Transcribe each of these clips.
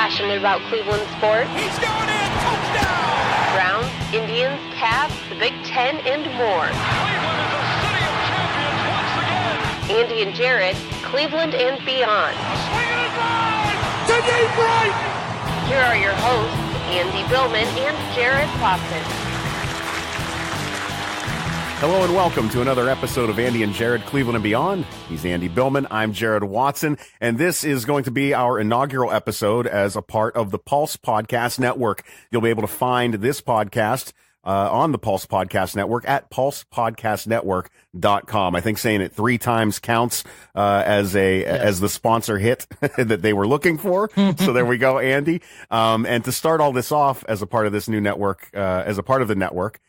passionate about Cleveland sports. He's going in! Touchdown! Browns, Indians, Cavs, the Big Ten, and more. Cleveland is a city of champions once again! Andy and Jarid, Cleveland and beyond. A swing and a drive! To deep right! Here are your hosts, Andy Billman and Jarid Watson. Hello and welcome to another episode of Andy and Jarid, Cleveland and Beyond. He's Andy Billman. I'm Jarid Watson, and this is going to be our inaugural episode as a part of the Pulse Podcast Network. You'll be able to find this podcast on the Pulse Podcast Network at pulsepodcastnetwork.com. I think saying it 3 times counts as the sponsor hit that they were looking for. So there we go, Andy. And to start all this off as a part of this new network, as a part of the network,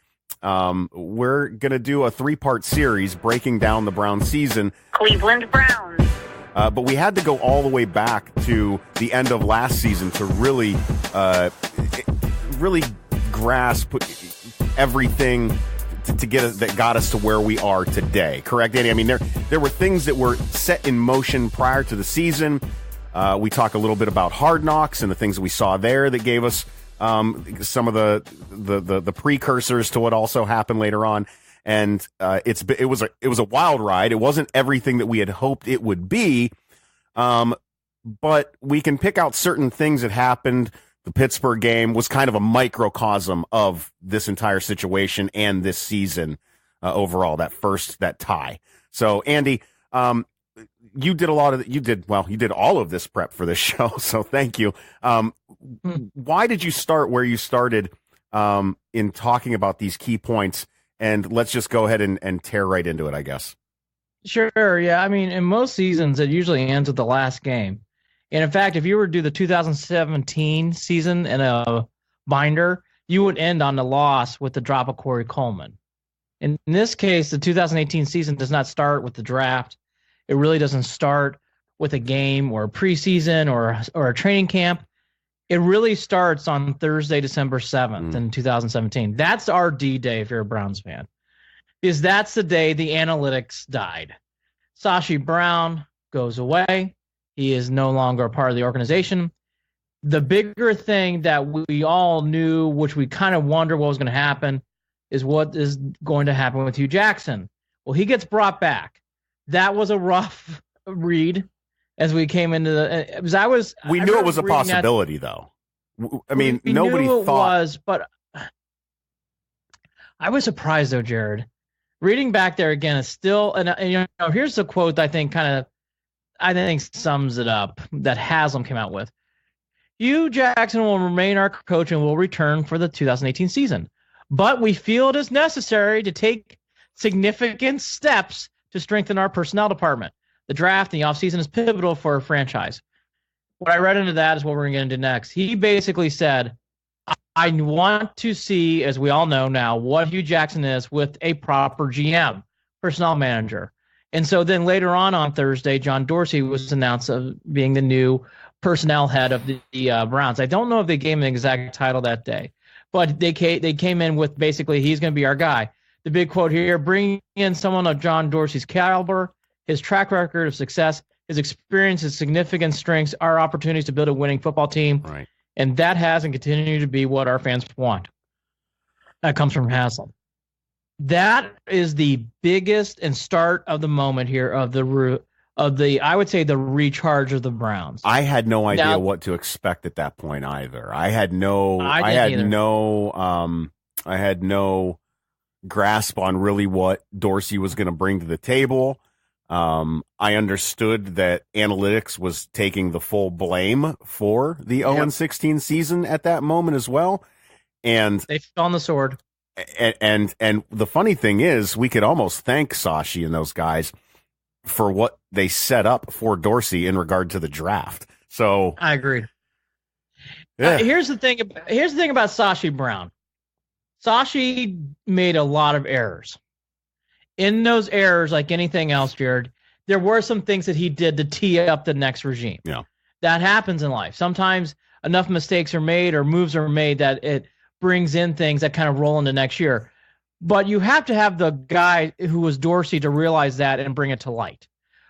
we're going to do a 3-part series breaking down the Browns season. Cleveland Browns. But we had to go all the way back to the end of last season to really grasp everything to get us, that got us to where we are today. Correct, Andy? I mean, there were things that were set in motion prior to the season. We talk a little bit about Hard Knocks and the things that we saw there that gave us some of the precursors to what also happened later on. And it was a wild ride. It wasn't everything that we had hoped it would be, but we can pick out certain things that happened. The Pittsburgh game was kind of a microcosm of this entire situation and this season overall. That tie. So Andy, you did all of this prep for this show. So thank you. Why did you start where you started in talking about these key points? And let's just go ahead and tear right into it, I guess. Sure. Yeah. I mean, in most seasons, it usually ends with the last game. And in fact, if you were to do the 2017 season in a binder, you would end on the loss with the drop of Corey Coleman. In this case, the 2018 season does not start with the draft. It really doesn't start with a game or a preseason or a training camp. It really starts on Thursday, December 7th in 2017. That's our D-Day if you're a Browns fan, because that's the day the analytics died. Sashi Brown goes away. He is no longer a part of the organization. The bigger thing that we all knew, which we kind of wonder what was going to happen, is what is going to happen with Hugh Jackson. Well, he gets brought back. That was a rough read as we came into the. We knew it was a possibility, though. I mean, nobody thought it was, but I was surprised though, Jarid. Reading back there again is still, and here's the quote I think sums it up that Haslam came out with. Hugh Jackson will remain our coach and will return for the 2018 season, but we feel it is necessary to take significant steps to strengthen our personnel department. The draft and the offseason is pivotal for a franchise. What I read into that is what we're going to get into next. He basically said, I want to see, as we all know now, what Hugh Jackson is with a proper GM, personnel manager. And so then later on Thursday, John Dorsey was announced of being the new personnel head of the Browns. I don't know if they gave him an exact title that day, but they came in with basically he's going to be our guy. The big quote here, bringing in someone of John Dorsey's caliber, his track record of success, his experience, his significant strengths, our opportunities to build a winning football team. Right. And that has and continue to be what our fans want. That comes from Haslam. That is the biggest and start of the moment here of the I would say the recharge of the Browns. I had no idea what to expect at that point either. I had no grasp on really what Dorsey was going to bring to the table. I understood that analytics was taking the full blame for the 0-16 season at that moment as well. And they fell on the sword. And the funny thing is, we could almost thank Sashi and those guys for what they set up for Dorsey in regard to the draft. So I agree. Yeah. Here's the thing about Sashi Brown. Sashi made a lot of errors. In those errors, like anything else, Jarid, there were some things that he did to tee up the next regime. Yeah. That happens in life. Sometimes enough mistakes are made or moves are made that it brings in things that kind of roll into next year. But you have to have the guy who was Dorsey to realize that and bring it to light.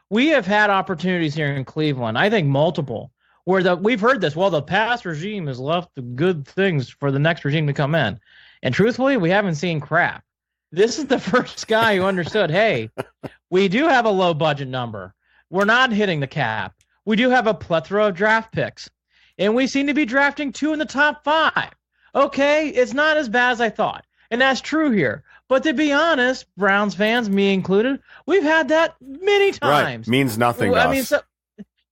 We have had opportunities here in Cleveland, I think multiple, where we've heard this. Well, the past regime has left the good things for the next regime to come in, and truthfully, we haven't seen crap. This is the first guy who understood. Hey, we do have a low budget number. We're not hitting the cap. We do have a plethora of draft picks, and we seem to be drafting 2 in the top 5. Okay, it's not as bad as I thought, and that's true here. But to be honest, Browns fans, me included, we've had that many times. Right. Means nothing to us. So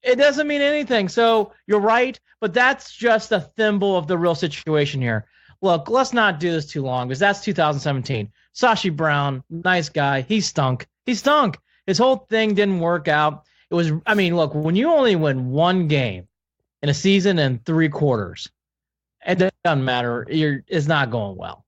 it doesn't mean anything. So you're right, but that's just a thimble of the real situation here. Look, let's not do this too long because that's 2017. Sashi Brown, nice guy. He stunk. His whole thing didn't work out. Look, when you only win one game in a season and 3 quarters, it doesn't matter. It's not going well.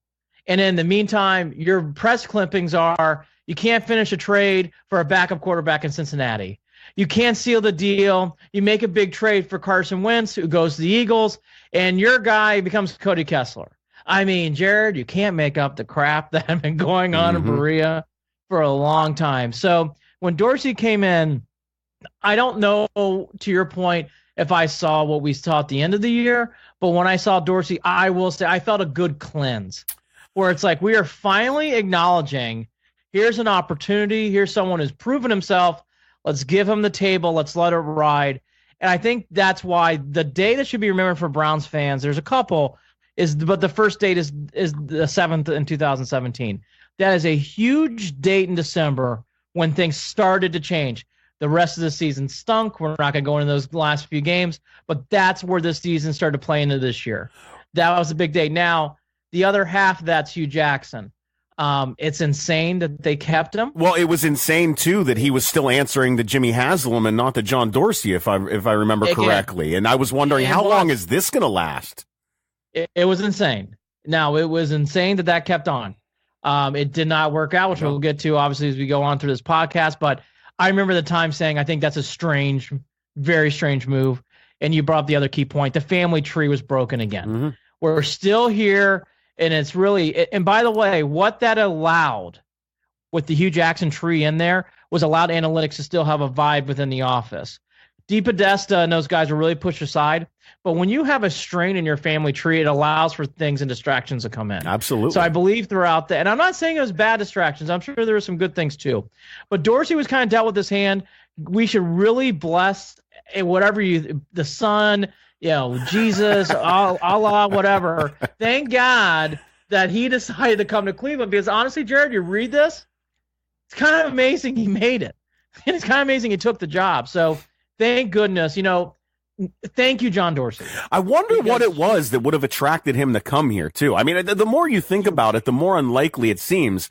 And in the meantime, your press clippings are you can't finish a trade for a backup quarterback in Cincinnati. You can't seal the deal. You make a big trade for Carson Wentz, who goes to the Eagles, and your guy becomes Cody Kessler. I mean, Jared, you can't make up the crap that had been going on in Berea for a long time. So when Dorsey came in, I don't know, to your point, if I saw what we saw at the end of the year, but when I saw Dorsey, I will say I felt a good cleanse where it's like we are finally acknowledging here's an opportunity. Here's someone who's proven himself. Let's give him the table. Let's let it ride. And I think that's why the day that should be remembered for Browns fans, there's a couple, but the first date is the 7th in 2017. That is a huge date in December when things started to change. The rest of the season stunk. We're not going to go into those last few games, but that's where this season started to play into this year. That was a big day. Now, the other half of that's Hugh Jackson. It's insane that they kept him. Well, it was insane, too, that he was still answering to Jimmy Haslam and not to John Dorsey, if I remember correctly. And I was wondering, how long is this going to last? It was insane. Now, it was insane that kept on. It did not work out, which we'll get to, obviously, as we go on through this podcast. But I remember the time saying, I think that's a strange, very strange move. And you brought up the other key point. The family tree was broken again. Mm-hmm. We're still here, and it's really – and by the way, what that allowed with the Hugh Jackson tree in there was allowed analytics to still have a vibe within the office. DePodesta and those guys are really pushed aside. But when you have a strain in your family tree, it allows for things and distractions to come in. Absolutely. So I believe throughout and I'm not saying it was bad distractions. I'm sure there were some good things too. But Dorsey was kind of dealt with this hand. We should really bless whatever the sun, Jesus, Allah, whatever. Thank God that he decided to come to Cleveland because honestly, Jared, you read this, it's kind of amazing he made it. And it's kind of amazing he took the job. So thank goodness, thank you, John Dorsey. I wonder what it was that would have attracted him to come here, too. I mean, the more you think about it, the more unlikely it seems,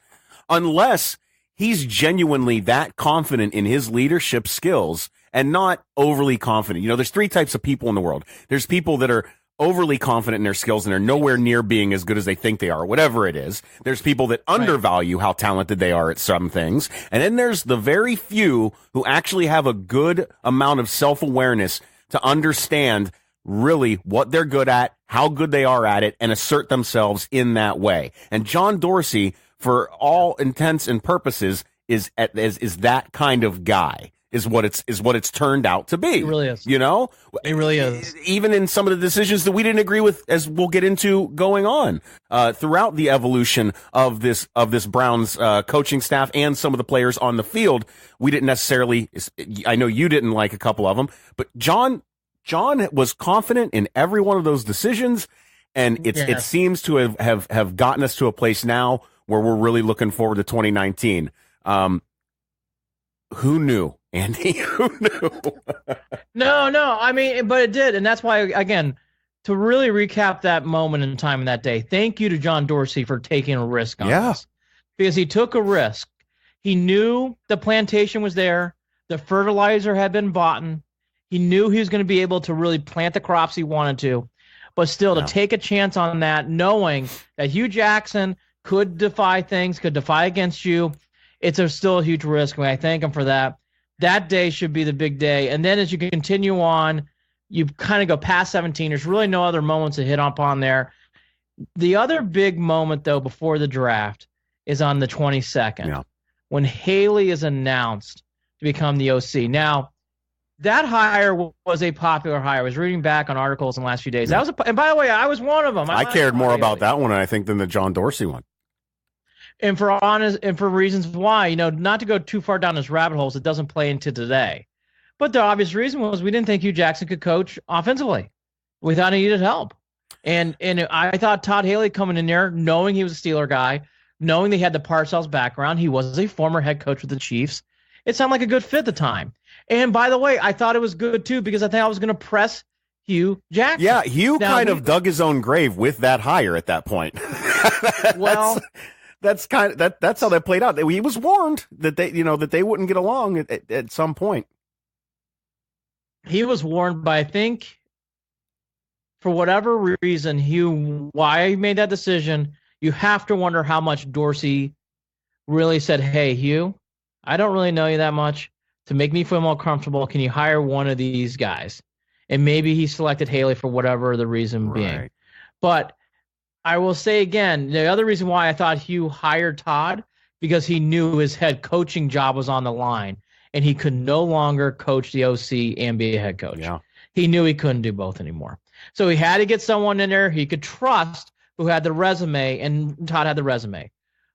unless he's genuinely that confident in his leadership skills and not overly confident. There's 3 types of people in the world. There's people that are overly confident in their skills and are nowhere near being as good as they think they are, or whatever it is. There's people that undervalue how talented they are at some things. And then there's the very few who actually have a good amount of self-awareness to understand really what they're good at, how good they are at it, and assert themselves in that way. And John Dorsey, for all intents and purposes, is that kind of guy. Is what it's turned out to be. It really is. It really is. Even in some of the decisions that we didn't agree with, as we'll get into going on throughout the evolution of this Browns coaching staff and some of the players on the field, we didn't necessarily. I know you didn't like a couple of them, but John was confident in every one of those decisions, and it seems to have gotten us to a place now where we're really looking forward to 2019. Who knew? Andy, who knew? No. I mean, but it did. And that's why, again, to really recap that moment in time in that day, thank you to John Dorsey for taking a risk on this. Because he took a risk. He knew the plantation was there. The fertilizer had been bought. He knew he was going to be able to really plant the crops he wanted to. But still, to take a chance on that, knowing that Hugh Jackson could defy things, could defy against you, it's still a huge risk. And I thank him for that. That day should be the big day. And then as you continue on, you kind of go past 17. There's really no other moments to hit upon there. The other big moment, though, before the draft is on the 22nd when Haley is announced to become the OC. Now, that hire was a popular hire. I was reading back on articles in the last few days. That was, and by the way, I was one of them. I cared more about that one, I think, than the John Dorsey one. And for reasons why, not to go too far down this rabbit holes, it doesn't play into today. But the obvious reason was we didn't think Hugh Jackson could coach offensively. We thought he needed help. And I thought Todd Haley coming in there, knowing he was a Steeler guy, knowing they had the Parcells background, he was a former head coach with the Chiefs. It sounded like a good fit at the time. And by the way, I thought it was good too because I think I was going to press Hugh Jackson. Yeah, Hugh kind of dug his own grave with that hire at that point. That's how that played out. He was warned that they wouldn't get along at some point. He was warned, but I think for whatever reason, why he made that decision, you have to wonder how much Dorsey really said, "Hey, Hugh, I don't really know you that much. To make me feel more comfortable, can you hire one of these guys?" And maybe he selected Haley for whatever the reason being. But I will say again, the other reason why I thought Hugh hired Todd, because he knew his head coaching job was on the line, and he could no longer coach the OC and be a head coach. Yeah. He knew he couldn't do both anymore. So he had to get someone in there he could trust who had the resume, and Todd had the resume.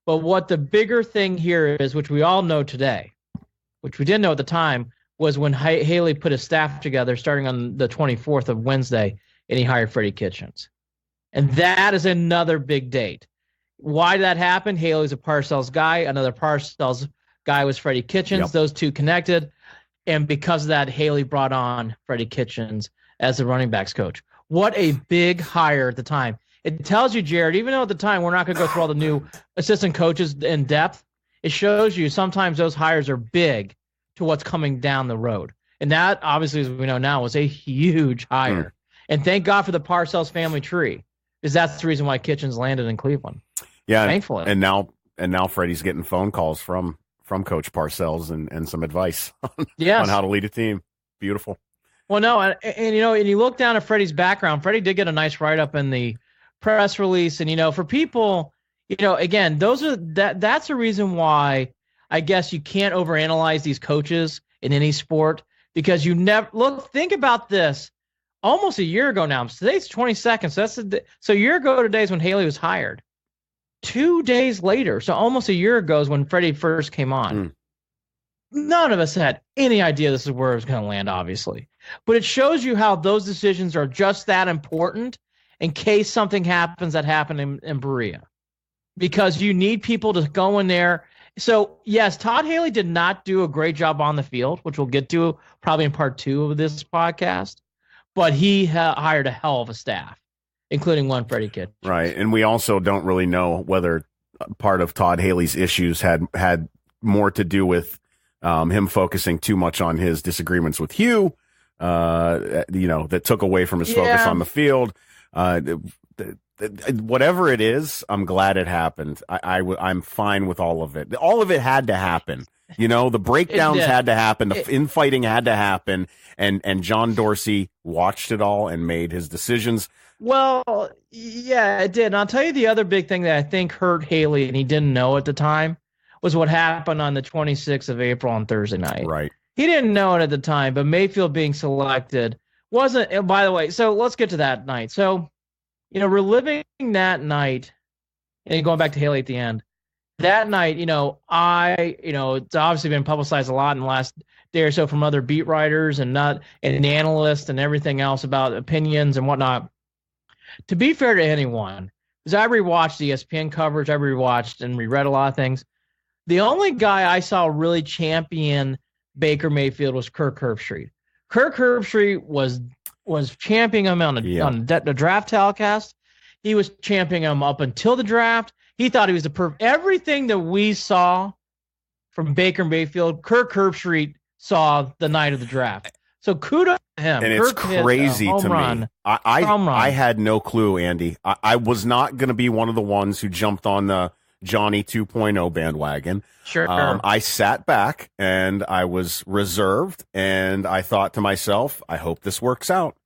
But what the bigger thing here is, which we all know today, which we didn't know at the time, was when Haley put his staff together starting on the 24th of Wednesday, and he hired Freddie Kitchens. And that is another big date. Why did that happen? Haley's a Parcells guy. Another Parcells guy was Freddie Kitchens. Yep. Those two connected. And because of that, Haley brought on Freddie Kitchens as the running backs coach. What a big hire at the time. It tells you, Jared, even though at the time we're not going to go through all the new assistant coaches in depth, it shows you sometimes those hires are big to what's coming down the road. And that, obviously, as we know now, was a huge hire. And thank God for the Parcells family tree, because that's the reason why Kitchens landed in Cleveland. Yeah, thankfully. And now Freddie's getting phone calls from Coach Parcells and some advice on how to lead a team. Beautiful. Well, no, and you look down at Freddie's background. Freddie did get a nice write-up in the press release, and for people, again, that's a reason why I guess you can't overanalyze these coaches in any sport, because you never think about this. Almost a year ago now. Today's 22nd, so a year ago today is when Haley was hired. 2 days later, so almost a year ago is when Freddie first came on. None of us had any idea this is where it was going to land, obviously. But it shows you how those decisions are just that important in case something happens that happened in Berea. Because you need people to go in there. So, yes, Todd Haley did not do a great job on the field, which we'll get to probably in part 2 of this podcast. But he hired a hell of a staff, including one Freddie Kitchens. Right, and we also don't really know whether part of Todd Haley's issues had more to do with him focusing too much on his disagreements with Hugh, that took away from his focus on the field. Whatever it is, I'm glad it happened. I'm fine with all of it. All of it had to happen. The breakdowns had to happen. The infighting had to happen. And John Dorsey watched it all and made his decisions. Well, yeah, it did. And I'll tell you the other big thing that I think hurt Haley, and he didn't know at the time, was what happened on the 26th of April on Thursday night. Right. He didn't know it at the time, but Mayfield being selected wasn't. And by the way, so let's get to that night. So, reliving that night, and going back to Haley at the end, that night, it's obviously been publicized a lot in the last day or so from other beat writers and analysts and everything else about opinions and whatnot. To be fair to anyone, because I rewatched ESPN coverage, I rewatched and reread a lot of things. The only guy I saw really champion Baker Mayfield was Kirk Herbstreit. Kirk Herbstreit was championing him on the draft telecast. He was championing him up until the draft. He thought he was everything that we saw from Baker Mayfield, Kirk Herbstreit saw the night of the draft. So kudos to him. And Kirk it's crazy to me. I had no clue, Andy. I was not going to be one of the ones who jumped on the Johnny 2.0 bandwagon. Sure. I sat back and I was reserved, and I thought to myself, I hope this works out.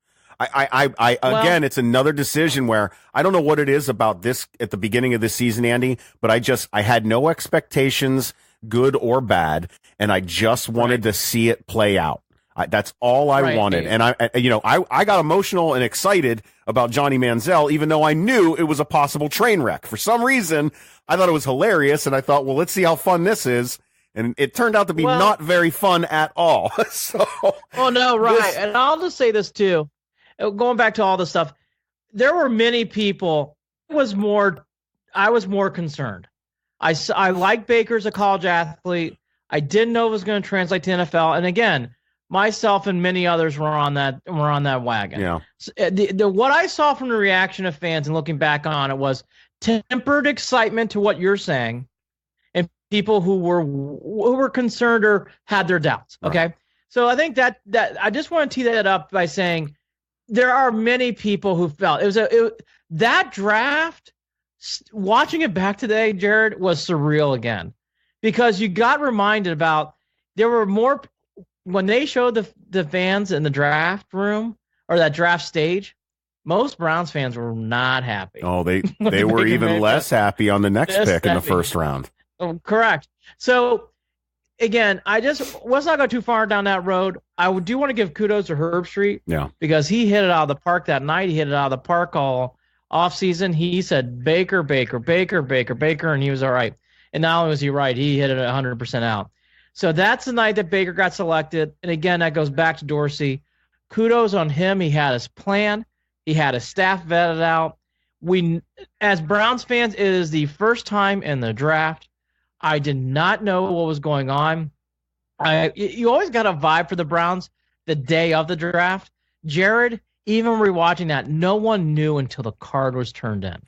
Again, it's another decision where I don't know what it is about this at the beginning of the season, Andy, but I had no expectations, good or bad, and I just wanted to see it play out. That's all I wanted. And I got emotional and excited about Johnny Manziel, even though I knew it was a possible train wreck. For some reason, I thought it was hilarious, and I thought, well, let's see how fun this is. And it turned out to be not very fun at all. And I'll just say this too. Going back to all this stuff, there were many people. I was more concerned. I like Baker as a college athlete. I didn't know it was going to translate to NFL. And again, myself and many others were on that wagon. Yeah. So, what I saw from the reaction of fans and looking back on it was tempered excitement to what you're saying, and people who were concerned or had their doubts. Okay. Right. So I think that I just want to tee that up by saying there are many people who felt that draft. Watching it back today, Jared, was surreal again, because you got reminded about there were more when they showed the fans in the draft room or that draft stage. Most Browns fans were not happy. Oh, they were even less happy on the next pick in the first round. Oh, correct. So again, let's not go too far down that road. I do want to give kudos to Herb Street, because he hit it out of the park that night. He hit it out of the park all off season. He said Baker, Baker, Baker, Baker, Baker, and he was all right. And not only was he right, he hit it 100% out. So that's the night that Baker got selected. And again, that goes back to Dorsey. Kudos on him. He had his plan. He had his staff vetted out. As Browns fans, it is the first time in the draft. I did not know what was going on. You always got a vibe for the Browns the day of the draft. Jared, even rewatching that, no one knew until the card was turned in.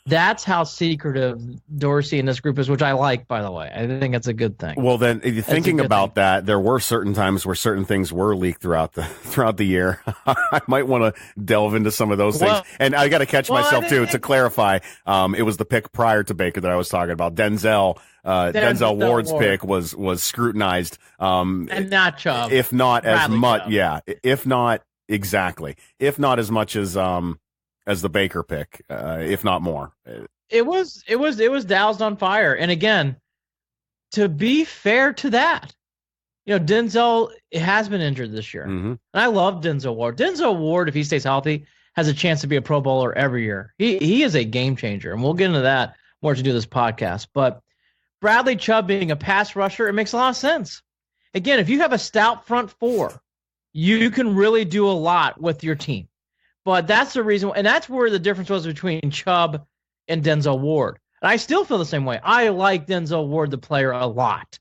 That's how secretive Dorsey and this group is, which I like, by the way. I think it's a good thing. Well, then, thinking about that, there were certain times where certain things were leaked throughout the year. I might want to delve into some of those things. And I got to catch myself, too, to clarify. It was the pick prior to Baker that I was talking about. Denzel Ward's pick was scrutinized. And not Chubb. If not Bradley as much. Chubb. Yeah. If not, exactly. If not as much as the Baker pick, if not more. It was doused on fire. And again, to be fair to that, Denzel has been injured this year. Mm-hmm. And I love Denzel Ward. Denzel Ward, if he stays healthy, has a chance to be a Pro Bowler every year. He is a game changer, and we'll get into that more to do this podcast. But Bradley Chubb being a pass rusher, it makes a lot of sense. Again, if you have a stout front four, you can really do a lot with your team. But that's the reason, and that's where the difference was between Chubb and Denzel Ward. And I still feel the same way. I like Denzel Ward, the player, a lot.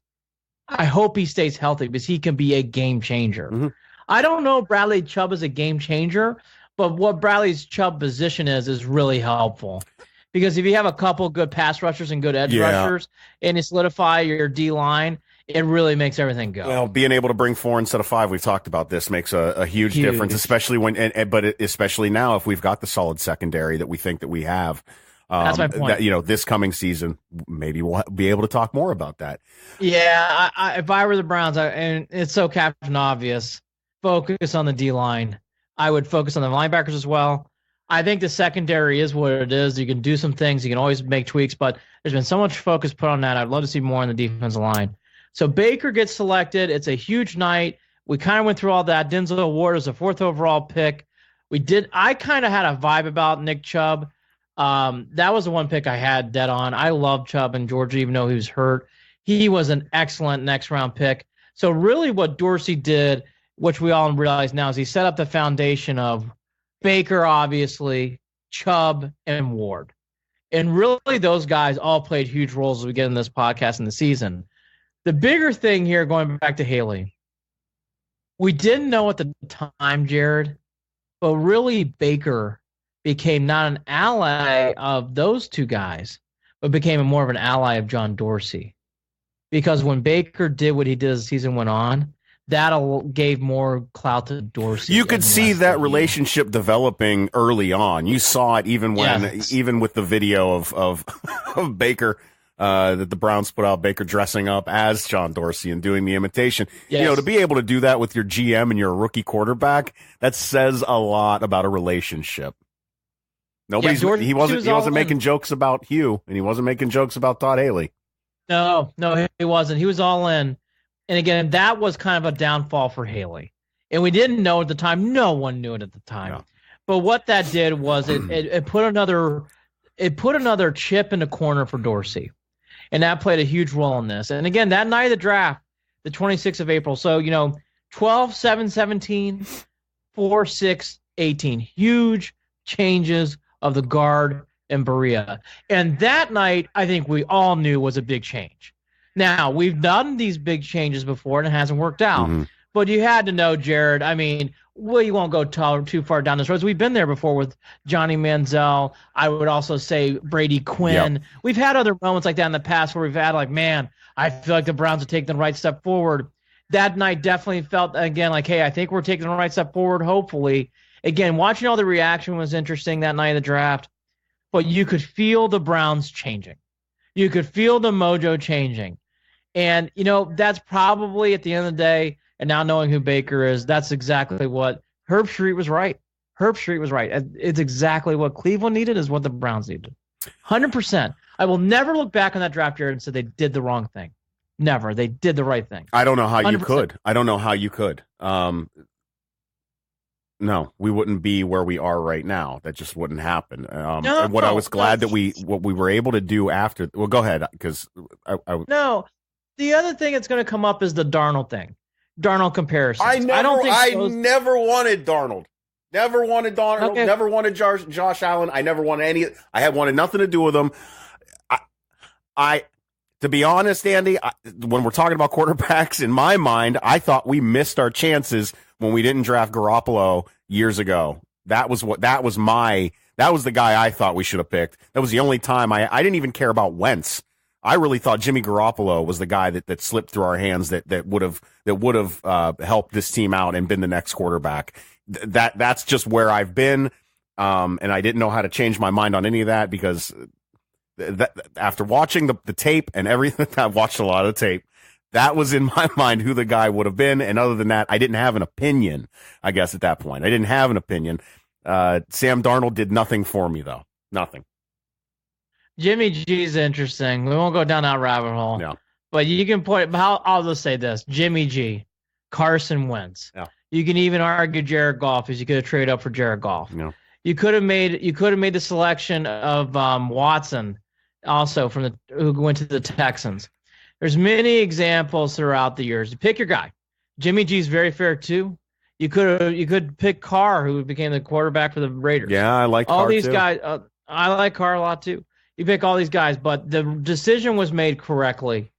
I hope he stays healthy because he can be a game changer. Mm-hmm. I don't know if Bradley Chubb is a game changer, but what Bradley's Chubb position is really helpful. Because if you have a couple good pass rushers and good edge rushers, and you solidify your D-line, it really makes everything go. Well, being able to bring 4 instead of 5, we've talked about this, makes a huge difference, especially especially now if we've got the solid secondary that we think that we have. That's my point. This coming season, maybe we'll be able to talk more about that. Yeah, if I were the Browns, and it's so Captain Obvious, focus on the D-line. I would focus on the linebackers as well. I think the secondary is what it is. You can do some things. You can always make tweaks, but there's been so much focus put on that. I'd love to see more on the defensive line. So Baker gets selected. It's a huge night. We kind of went through all that. Denzel Ward is the 4th overall pick. I kind of had a vibe about Nick Chubb. That was the one pick I had dead on. I love Chubb in Georgia, even though he was hurt. He was an excellent next round pick. So really what Dorsey did, which we all realize now, is he set up the foundation of Baker, obviously, Chubb, and Ward. And really those guys all played huge roles as we get in this podcast in the season. The bigger thing here, going back to Haley, we didn't know at the time, Jared, but really Baker became not an ally of those two guys, but became more of an ally of John Dorsey. Because when Baker did what he did as the season went on, that gave more clout to Dorsey. You could see that relationship developing early on. You saw it even with the video of Baker that the Browns put out, Baker dressing up as John Dorsey and doing the imitation. Yes. To be able to do that with your GM and your rookie quarterback, that says a lot about a relationship. He wasn't making jokes about Hugh, and he wasn't making jokes about Todd Haley. No, he wasn't. He was all in. And again, that was kind of a downfall for Haley. And we didn't know at the time. No one knew it at the time. No. But what that did was it put another chip in the corner for Dorsey. And that played a huge role in this. And again, that night of the draft, the 26th of April. So, 12-7-17, 4-6-18. Huge changes of the guard and Berea. And that night, I think we all knew was a big change. Now, we've done these big changes before, and it hasn't worked out. Mm-hmm. But you had to know, Jared, I mean, we won't go too far down this road. We've been there before with Johnny Manziel. I would also say Brady Quinn. Yep. We've had other moments like that in the past where we've had like, man, I feel like the Browns are taking the right step forward. That night definitely felt, again, like, hey, I think we're taking the right step forward, hopefully. Again, watching all the reaction was interesting that night of the draft, but you could feel the Browns changing. You could feel the mojo changing. And, that's probably at the end of the day, and now knowing who Baker is, that's exactly what Herb Street was right. Herb Street was right. It's exactly what Cleveland needed is what the Browns needed. 100%. I will never look back on that draft year and say they did the wrong thing. Never. They did the right thing. I don't know how 100%. you could. I don't know how you could. No, we wouldn't be where we are right now. That just wouldn't happen. I was glad that what we were able to do after. Well, go ahead, because No, the other thing that's going to come up is the Darnold thing. Darnold comparisons. I never wanted Darnold. Never wanted Darnold. Okay. Never wanted Josh Allen. I never wanted any. I had wanted nothing to do with them. To be honest, Andy, when we're talking about quarterbacks, in my mind, I thought we missed our chances when we didn't draft Garoppolo years ago. That was the guy I thought we should have picked. That was the only time I didn't even care about Wentz. I really thought Jimmy Garoppolo was the guy that slipped through our hands that would have helped this team out and been the next quarterback. That's just where I've been, and I didn't know how to change my mind on any of that because after watching the tape and everything, I've watched a lot of tape. That was in my mind who the guy would have been, and other than that, I didn't have an opinion. I guess at that point, I didn't have an opinion. Sam Darnold did nothing for me though, nothing. Jimmy G's interesting. We won't go down that rabbit hole. Yeah. But you can point. I'll just say this: Jimmy G, Carson Wentz. Yeah. You can even argue Jared Goff, as you could have traded up for Jared Goff. Yeah. You could have made the selection of Watson, also who went to the Texans. There's many examples throughout the years. Pick your guy. Jimmy G's very fair too. You could pick Carr, who became the quarterback for the Raiders. Yeah, I like all Carr these too. guys. I like Carr a lot too. You pick all these guys, but the decision was made correctly.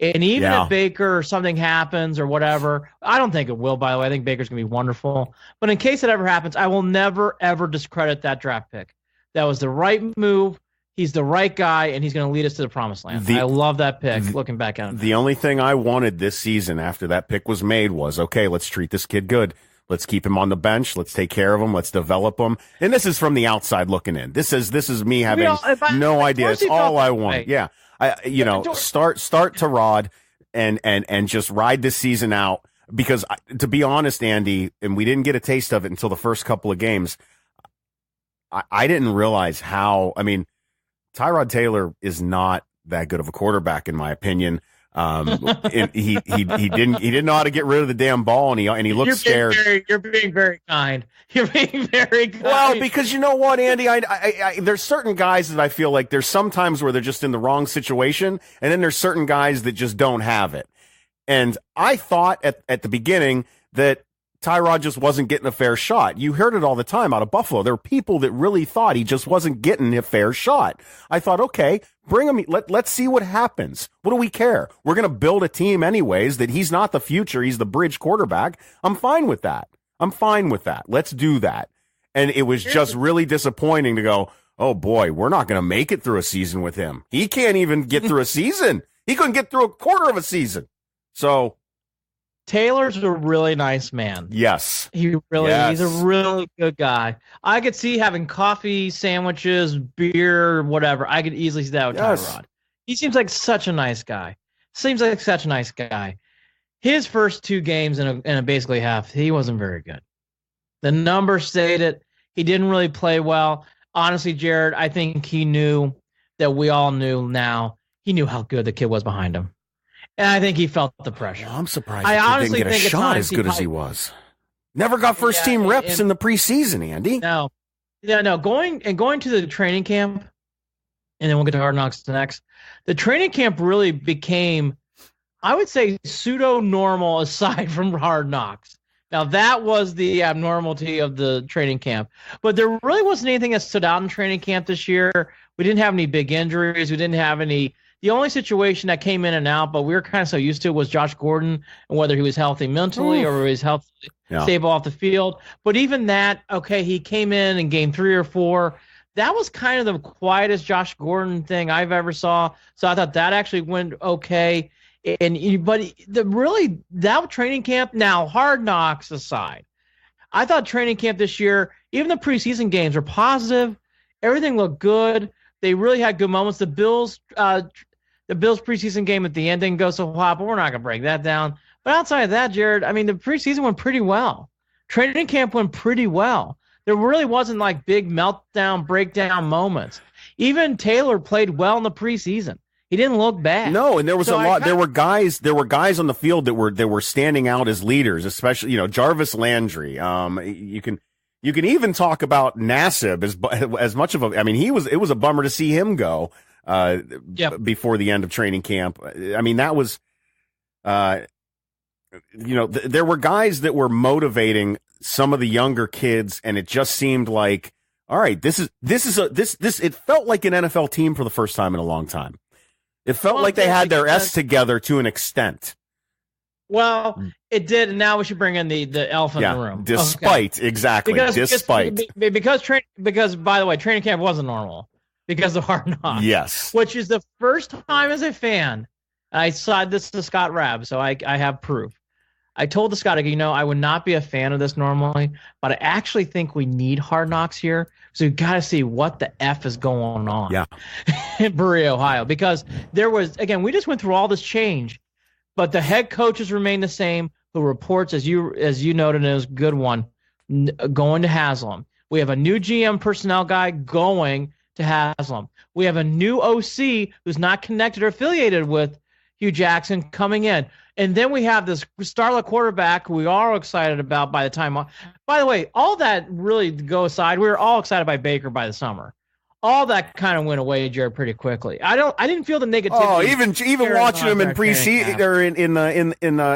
And even if Baker or something happens or whatever, I don't think it will, by the way. I think Baker's going to be wonderful. But in case it ever happens, I will never, ever discredit that draft pick. That was the right move. He's the right guy, and he's going to lead us to the promised land. I love that pick, looking back at it. The only thing I wanted this season after that pick was made was, okay, let's treat this kid good. Let's keep him on the bench. Let's take care of him. Let's develop him. And this is from the outside looking in. This is me having no idea. It's all I want. Yeah. Start Tyrod and just ride this season out because to be honest, Andy, and we didn't get a taste of it until the first couple of games. I didn't realize Tyrod Taylor is not that good of a quarterback in my opinion. He didn't know how to get rid of the damn ball, and he looked scared. You're being very kind. You're being very kind. Well, because you know what, Andy, I there's certain guys that I feel like there's sometimes where they're just in the wrong situation, and then there's certain guys that just don't have it. And I thought at the beginning that Tyrod just wasn't getting a fair shot. You heard it all the time out of Buffalo. There were people that really thought he just wasn't getting a fair shot. I thought, okay, bring him. Let's see what happens. What do we care? We're going to build a team anyways that he's not the future. He's the bridge quarterback. I'm fine with that. Let's do that. And it was just really disappointing to go, oh boy, we're not going to make it through a season with him. He can't even get through a season. He couldn't get through a quarter of a season. So Taylor's a really nice man. Yes. He's a really good guy. I could see having coffee, sandwiches, beer, whatever. I could easily see that with Tyrod. He seems like such a nice guy. His first two games in a basically half, he wasn't very good. The numbers stated he didn't really play well. Honestly, Jared, I think he knew that we all knew now. He knew how good the kid was behind him. And I think he felt the pressure. Well, I'm surprised I he honestly didn't get a think at shot times as good as he was. Never got first team reps in the preseason, Andy. No. Yeah, no. Going to the training camp, and then we'll get to Hard Knocks next. The training camp really became, I would say, pseudo-normal aside from Hard Knocks. Now, that was the abnormality of the training camp. But there really wasn't anything that stood out in training camp this year. We didn't have any big injuries. We didn't have any. The only situation that came in and out, but we were kind of so used to, was Josh Gordon and whether he was healthy mentally or he was healthy, stable off the field. But even that, okay, he came in game 3 or 4. That was kind of the quietest Josh Gordon thing I've ever saw. So I thought that actually went okay. But that training camp, now Hard Knocks aside, I thought training camp this year, even the preseason games were positive. Everything looked good. They really had good moments. The Bills preseason game at the end didn't go so hot, but we're not going to break that down. But outside of that, Jared, I mean, the preseason went pretty well. Training camp went pretty well. There really wasn't like big meltdown, breakdown moments. Even Taylor played well in the preseason. He didn't look bad. No, and there was a lot. There were guys on the field that were standing out as leaders, especially Jarvis Landry. You can even talk about Nassib as much of a. I mean, it was a bummer to see him go before the end of training camp. I mean, that was there were guys that were motivating some of the younger kids, and it just seemed like, all right, this. It felt like an NFL team for the first time in a long time. It felt like they had their S together to an extent. Well, it did, and now we should bring in the elephant in the room. Despite, exactly. Because, by the way, training camp wasn't normal because of Hard Knocks. Yes. Which is the first time as a fan, I saw this to Scott Rabb, so I have proof. I told the Scott, I would not be a fan of this normally, but I actually think we need Hard Knocks here. So you got to see what the F is going on in Berea, Ohio. Because there was, again, we just went through all this change, but the head coaches remain the same, who reports, as you noted, and it was a good one, going to Haslam. We have a new GM personnel guy going to Haslam. We have a new OC who's not connected or affiliated with Hugh Jackson coming in. And then we have this starlet quarterback who we are all excited about by the time. By the way, all that really go aside, we were all excited by Baker by the summer. All that kind of went away, Jared, pretty quickly. I didn't feel the negativity. Oh, even watching him in preseason or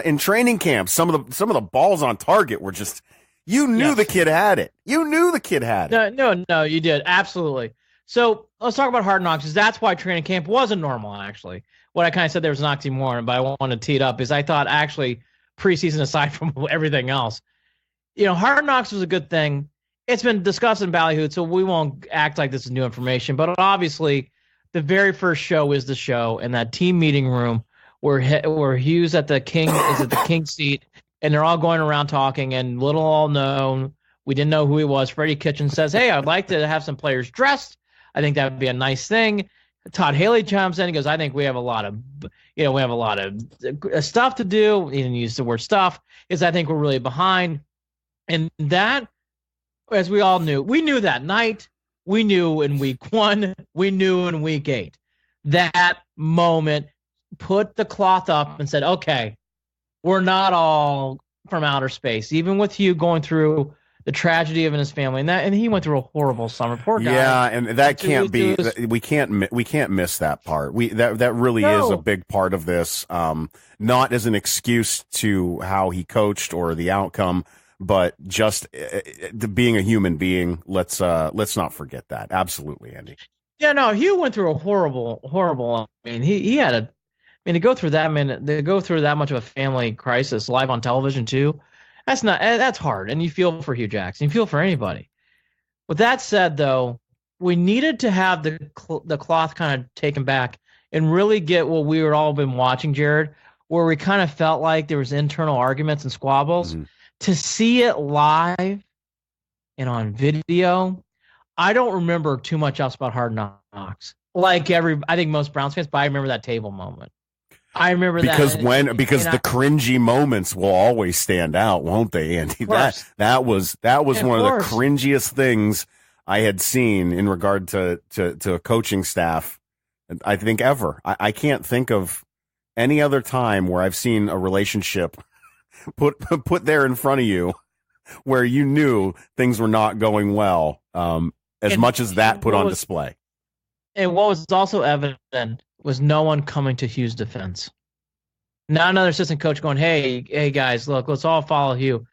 in training camp, some of the balls on target were just, you knew the kid had it. You knew the kid had it. No, you did. Absolutely. So let's talk about Hard Knocks, because that's why training camp wasn't normal, actually. What I kind of said there was an oxymoron, but I want to tee it up, is I thought actually preseason, aside from everything else, Hard Knocks was a good thing. It's been discussed in Ballyhoot, so we won't act like this is new information. But obviously, the very first show is the show, and that team meeting room where Hugh's at the king seat, and they're all going around talking. And little all known, we didn't know who he was. Freddie Kitchens says, "Hey, I'd like to have some players dressed. I think that would be a nice thing." Todd Haley chimes in and goes, "I think we have a lot of stuff to do." He didn't use the word stuff. I think we're really behind. And that, as we all knew, we knew that night. We knew in week 1. We knew in week 8. That moment put the cloth up and said, okay, we're not all from outer space. Even with Hugh going through the tragedy of his family, and he went through a horrible summer. Poor guy. Yeah, and that can't be. We can't miss that part. That really is a big part of this. Not as an excuse to how he coached or the outcome, but just being a human being. Let's not forget that. Absolutely, Andy. Yeah, no, Hugh went through a horrible. I mean, he had to go through that much of a family crisis live on television too. That's hard, and you feel for Hugh Jackson. You feel for anybody. With that said, though, we needed to have the cloth kind of taken back and really get what we were all been watching, Jared, where we kind of felt like there was internal arguments and squabbles. Mm-hmm. To see it live and on video, I don't remember too much else about Hard Knocks. I think most Browns fans, but I remember that table moment. I remember because the cringy moments will always stand out, won't they, Andy? That was one of the cringiest things I had seen in regard to a coaching staff, I think, ever. I can't think of any other time where I've seen a relationship put there in front of you where you knew things were not going well, as much as that put on display. And what was also evident was no one coming to Hugh's defense. Not another assistant coach going, hey guys, look, let's all follow Hugh.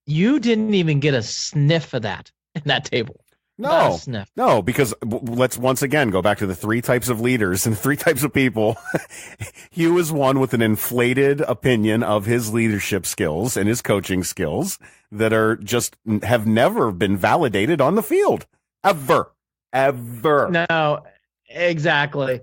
You didn't even get a sniff of that in that table. No, because let's once again go back to the three types of leaders and three types of people. Hugh is one with an inflated opinion of his leadership skills and his coaching skills that are just have never been validated on the field. Ever. No, exactly.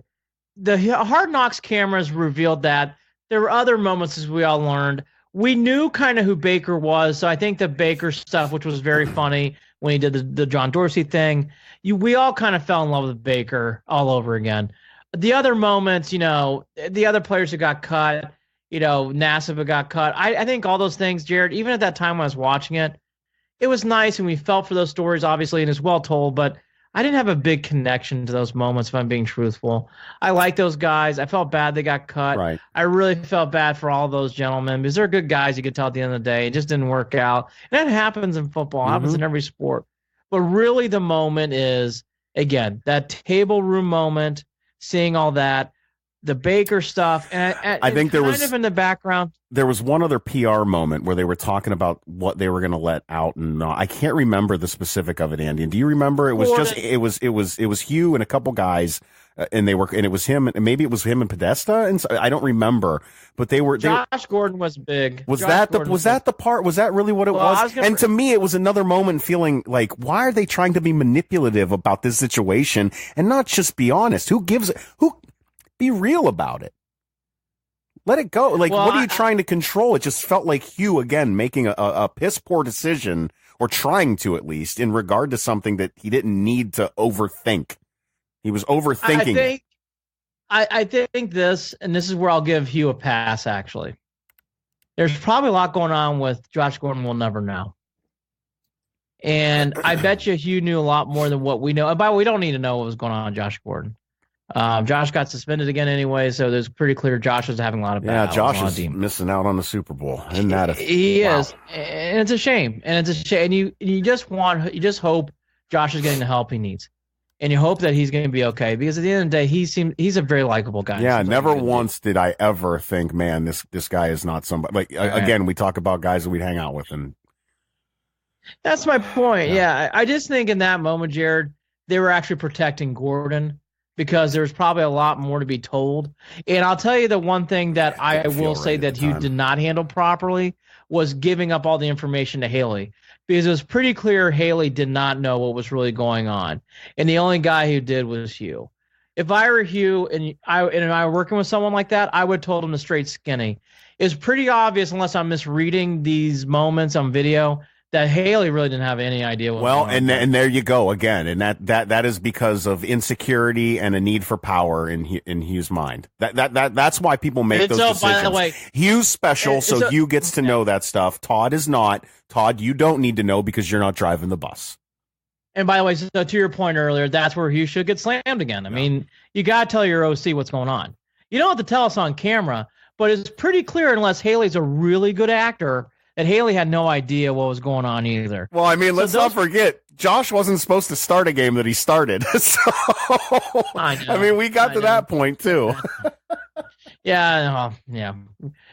The Hard Knocks cameras revealed that. There were other moments, as we all learned. We knew kind of who Baker was, so I think the Baker stuff, which was very funny when he did the John Dorsey thing, we all kind of fell in love with Baker all over again. The other moments, the other players who got cut, Nassib got cut. I think all those things, Jared, even at that time when I was watching it, it was nice and we felt for those stories, obviously, and it's well told, but I didn't have a big connection to those moments, if I'm being truthful. I like those guys. I felt bad they got cut. Right. I really felt bad for all those gentlemen because they're good guys, you could tell at the end of the day. It just didn't work out. And that happens in football. It happens in every sport. But really the moment is, again, that table room moment, seeing all that, the Baker stuff. And I think there was kind of in the background. There was one other PR moment where they were talking about what they were going to let out, and I can't remember the specific of it, Andy. And do you remember? It was it was Hugh and a couple guys, and it was him, and maybe it was him and Podesta, and so, I don't remember, but they were. Josh Gordon was big. Was that the part? Was that really what it was? And to me, it was another moment feeling like, why are they trying to be manipulative about this situation and not just be honest? Be real about it. Let it go. What are you trying to control? It just felt like Hugh, again, making a piss poor decision, or trying to at least, in regard to something that he didn't need to overthink. He was overthinking it. I think this, and this is where I'll give Hugh a pass, actually. There's probably a lot going on with Josh Gordon we'll never know. And I bet you Hugh knew a lot more than what we know. And by the way, we don't need to know what was going on with Josh Gordon. Josh got suspended again anyway, so there's pretty clear Josh is having a lot of bad. Yeah, Josh is missing out on the Super Bowl. Isn't that he is, and it's a shame. And it's a shame. And you just hope Josh is getting the help he needs, and you hope that he's going to be okay, because at the end of the day, he's a very likable guy. Yeah, never once did I ever think, man, this guy is not somebody. Again, we talk about guys that we'd hang out with, and that's my point. Yeah, I just think in that moment, Jared, they were actually protecting Gordon, because there's probably a lot more to be told. And I'll tell you the one thing that I will say that Hugh did not handle properly was giving up all the information to Haley, because it was pretty clear Haley did not know what was really going on. And the only guy who did was Hugh. If I were Hugh and I were working with someone like that, I would have told him to straight skinny. It's pretty obvious, unless I'm misreading these moments on video, that Haley really didn't have any idea what was going on. And there you go again, and that is because of insecurity and a need for power in Hugh's mind. That's why people make those decisions. By the way, Hugh's special, so Hugh gets to know that stuff. Todd is not. Todd, you don't need to know because you're not driving the bus. And by the way, so to your point earlier, that's where Hugh should get slammed again. I mean, you got to tell your OC what's going on. You don't have to tell us on camera, but it's pretty clear, unless Haley's a really good actor, that Haley had no idea what was going on either. Well, I mean, let's not forget, Josh wasn't supposed to start a game that he started. So, I mean, we got to that point, too. Yeah.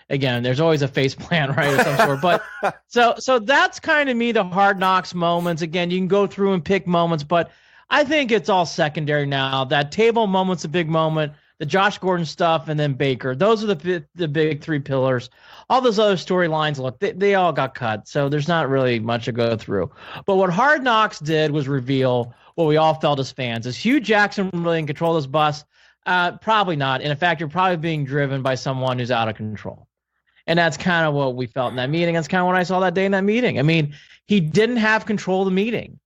Again, there's always a face plan, right, of some sort. But so that's kind of me, the Hard Knocks moments. Again, you can go through and pick moments, but I think it's all secondary now. That table moment's a big moment. The Josh Gordon stuff, and then Baker. Those are the big three pillars. All those other storylines, look, they all got cut, so there's not really much to go through. But what Hard Knocks did was reveal what we all felt as fans. Is Hugh Jackson really in control of this bus? Probably not. And in fact, you're probably being driven by someone who's out of control. And that's kind of what we felt in that meeting. That's kind of what I saw that day in that meeting. I mean, he didn't have control of the meeting.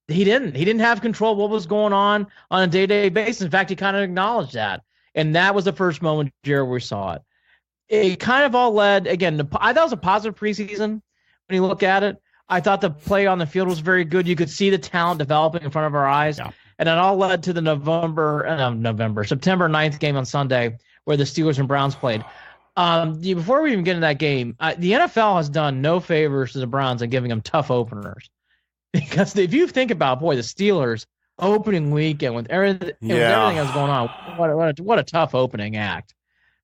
He didn't have control of what was going on a day-to-day basis. In fact, he kind of acknowledged that. And that was the first moment, Jared, we saw it. It kind of all led, again, I thought it was a positive preseason when you look at it. I thought the play on the field was very good. You could see the talent developing in front of our eyes. Yeah. And it all led to the September 9th game on Sunday, where the Steelers and Browns played. Before we even get into that game, the NFL has done no favors to the Browns in giving them tough openers. Because if you think about, the Steelers opening weekend with everything, that's going on, what a tough opening act.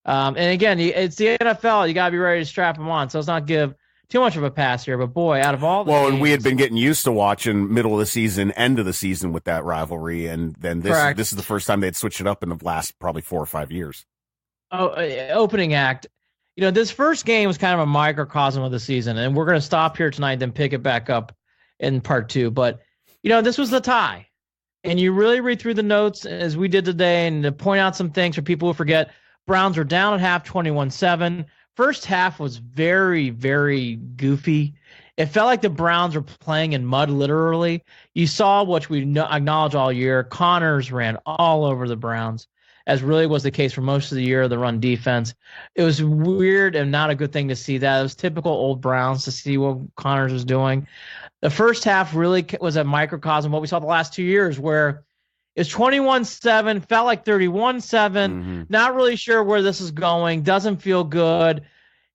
And again, it's the NFL. You got to be ready to strap them on. So let's not give too much of a pass here. But boy, out of all the games, and we had been getting used to watching middle of the season, end of the season with that rivalry, and then this is the first time they'd switched it up in the last probably 4 or 5 years. Opening act. This first game was kind of a microcosm of the season, and we're going to stop here tonight, then pick it back up in part 2. But this was the tie, and you really read through the notes as we did today, and to point out some things for people who forget. Browns were down at half, 21-7. First half was very, very goofy. It felt like the Browns were playing in mud, literally. You saw, which we acknowledge all year, Connors ran all over the Browns, as really was the case for most of the year, the run defense. It was weird and not a good thing to see that. It was typical old Browns to see what Connors was doing. The first half really was a microcosm of what we saw the last 2 years, where it's 21-7, felt like 31-7, not really sure where this is going, doesn't feel good.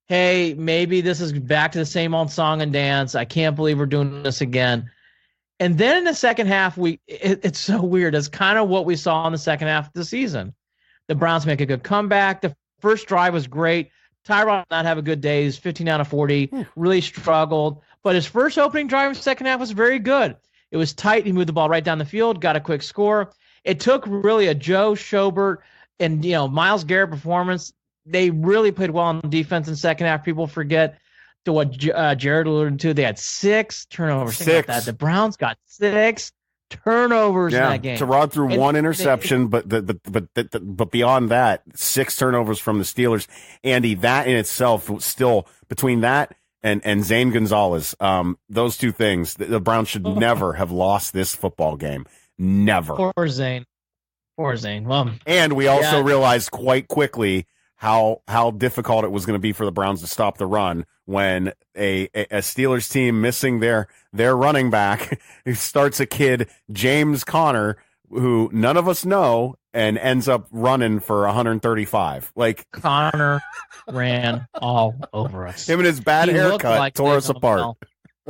Hey, maybe this is back to the same old song and dance. I can't believe we're doing this again. And then in the second half, it's so weird. It's kind of what we saw in the second half of the season. The Browns make a good comeback. The first drive was great. Tyrod did not have a good day. He's 15 out of 40, really struggled. But his first opening drive in the second half was very good. It was tight. He moved the ball right down the field, got a quick score. It took really a Joe Schobert and Myles Garrett performance. They really played well on defense in the second half. People forget to what Jarid alluded to. They had 6 turnovers. Think about that. The Browns got 6 turnovers in that game. Tyrod threw 1 interception, but beyond that, 6 turnovers from the Steelers. Andy, that in itself was still between that and Zane Gonzalez, those two things, the Browns should never have lost this football game. Never. Poor Zane. Well, and we also realized quite quickly how difficult it was going to be for the Browns to stop the run when a Steelers team missing their running back starts a kid, James Conner, who none of us know, and ends up running for 135. Like, Conner ran all over us. Him and his bad haircut tore us apart.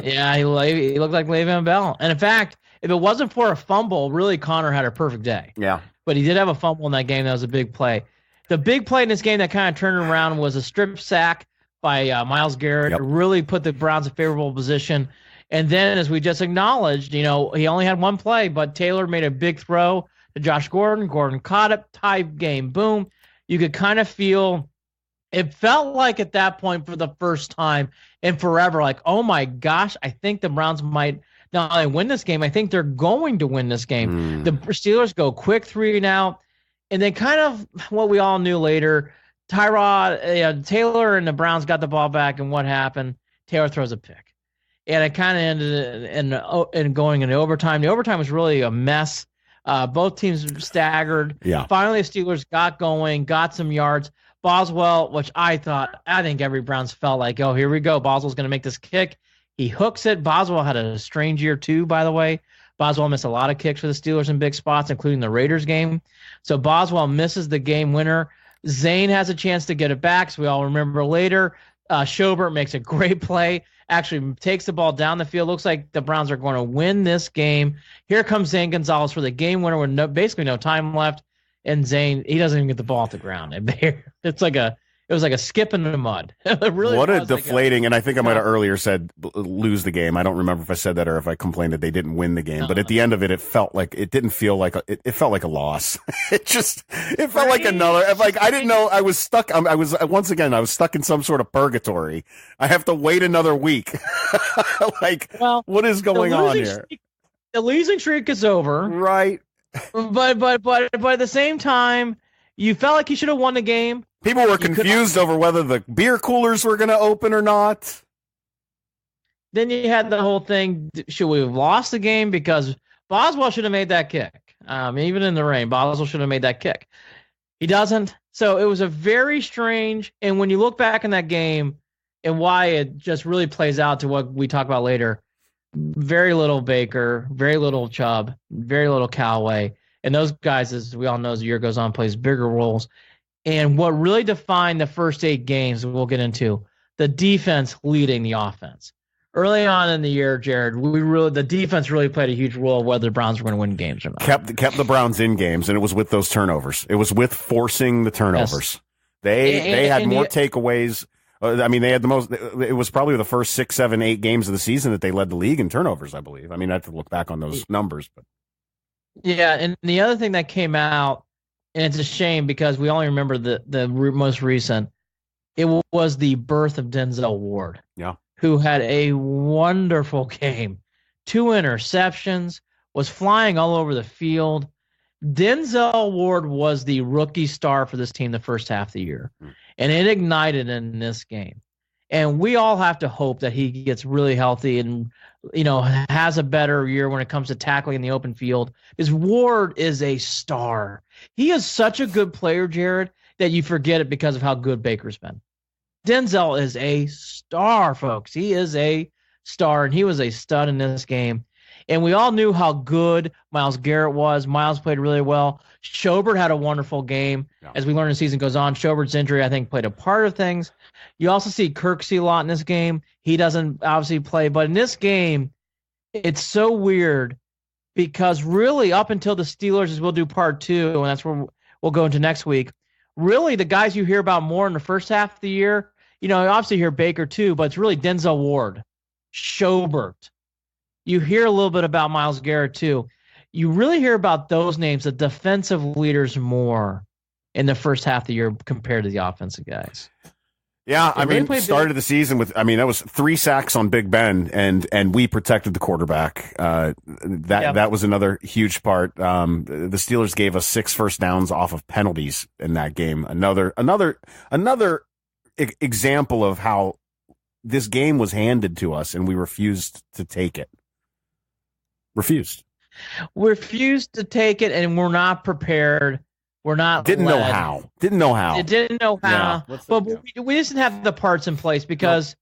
Yeah, he looked like Le'Veon Bell. And in fact, if it wasn't for a fumble, really Conner had a perfect day. Yeah. But he did have a fumble in that game. That was a big play. The big play in this game that kind of turned it around was a strip sack by Myles Garrett. It really put the Browns in a favorable position. And then, as we just acknowledged, he only had one play, but Taylor made a big throw to Josh Gordon. Gordon caught it, tie game, boom. You could kind of feel, it felt like at that point for the first time in forever, like, oh my gosh, I think the Browns might not only win this game, I think they're going to win this game. The Steelers go quick 3 and out, and then kind of what we all knew later, Tyrod, Taylor and the Browns got the ball back, and what happened? Taylor throws a pick. And it kind of ended in going into overtime. The overtime was really a mess. Both teams staggered. Yeah. Finally, the Steelers got going, got some yards. Boswell, which I think every Browns felt like, oh, here we go. Boswell's going to make this kick. He hooks it. Boswell had a strange year too, by the way. Boswell missed a lot of kicks for the Steelers in big spots, including the Raiders game. So Boswell misses the game winner. Zane has a chance to get it back. So we all remember later, Schobert makes a great play. Actually takes the ball down the field. Looks like the Browns are going to win this game. Here comes Zane Gonzalez for the game winner with basically no time left. And Zane, he doesn't even get the ball off the ground. It was like a skip in the mud. It really what was a deflating, and I think I might have earlier said lose the game. I don't remember if I said that or if I complained that they didn't win the game. But at the end of it, it felt like it didn't feel like it felt like a loss. it felt like another. Like I didn't know I was stuck. I was stuck in some sort of purgatory. I have to wait another week. What is going on here? The losing streak is over, right? But at the same time, you felt like you should have won the game. People were confused over whether the beer coolers were going to open or not. Then you had the whole thing, should we have lost the game? Because Boswell should have made that kick. Even in the rain, Boswell should have made that kick. He doesn't. So it was a very strange, and when you look back in that game and why it just really plays out to what we talk about later, very little Baker, very little Chubb, very little Callaway. And those guys, as we all know, as the year goes on, plays bigger roles. And what really defined the first 8 games, we'll get into, the defense leading the offense. Early on in the year, Jared, the defense really played a huge role whether the Browns were going to win games or not. Kept the Browns in games, and it was with those turnovers. It was with forcing the turnovers. Yes. They had more takeaways. I mean, they had the most. It was probably the first 6, 7, 8 games of the season that they led the league in turnovers, I believe. I mean, I have to look back on those numbers, but yeah. And the other thing that came out, and it's a shame because we only remember the most recent. It was the birth of Denzel Ward. Yeah. Who had a wonderful game. 2 interceptions, was flying all over the field. Denzel Ward was the rookie star for this team the first half of the year, and it ignited in this game. And we all have to hope that he gets really healthy and, has a better year when it comes to tackling in the open field. Because Ward is a star. He is such a good player, Jared, that you forget it because of how good Baker's been. Denzel is a star, folks. He is a star, and he was a stud in this game. And we all knew how good Myles Garrett was. Myles played really well. Schobert had a wonderful game. Yeah. As we learn as the season goes on, Schobert's injury, I think, played a part of things. You also see Kirksey a lot in this game. He doesn't obviously play. But in this game, it's so weird because really up until the Steelers, as we'll do part 2, and that's where we'll go into next week, really the guys you hear about more in the first half of the year, you obviously hear Baker too, but it's really Denzel Ward, Schobert. You hear a little bit about Myles Garrett too. You really hear about those names, the defensive leaders, more in the first half of the year compared to the offensive guys. Yeah, started the season with, that was 3 sacks on Big Ben, and we protected the quarterback. That was another huge part. The Steelers gave us 6 first downs off of penalties in that game. Another example of how this game was handed to us, and we refused to take it. Refused to take it, and we're not prepared. We're not. Didn't know how. Didn't know how. Yeah, but we just didn't have the parts in place because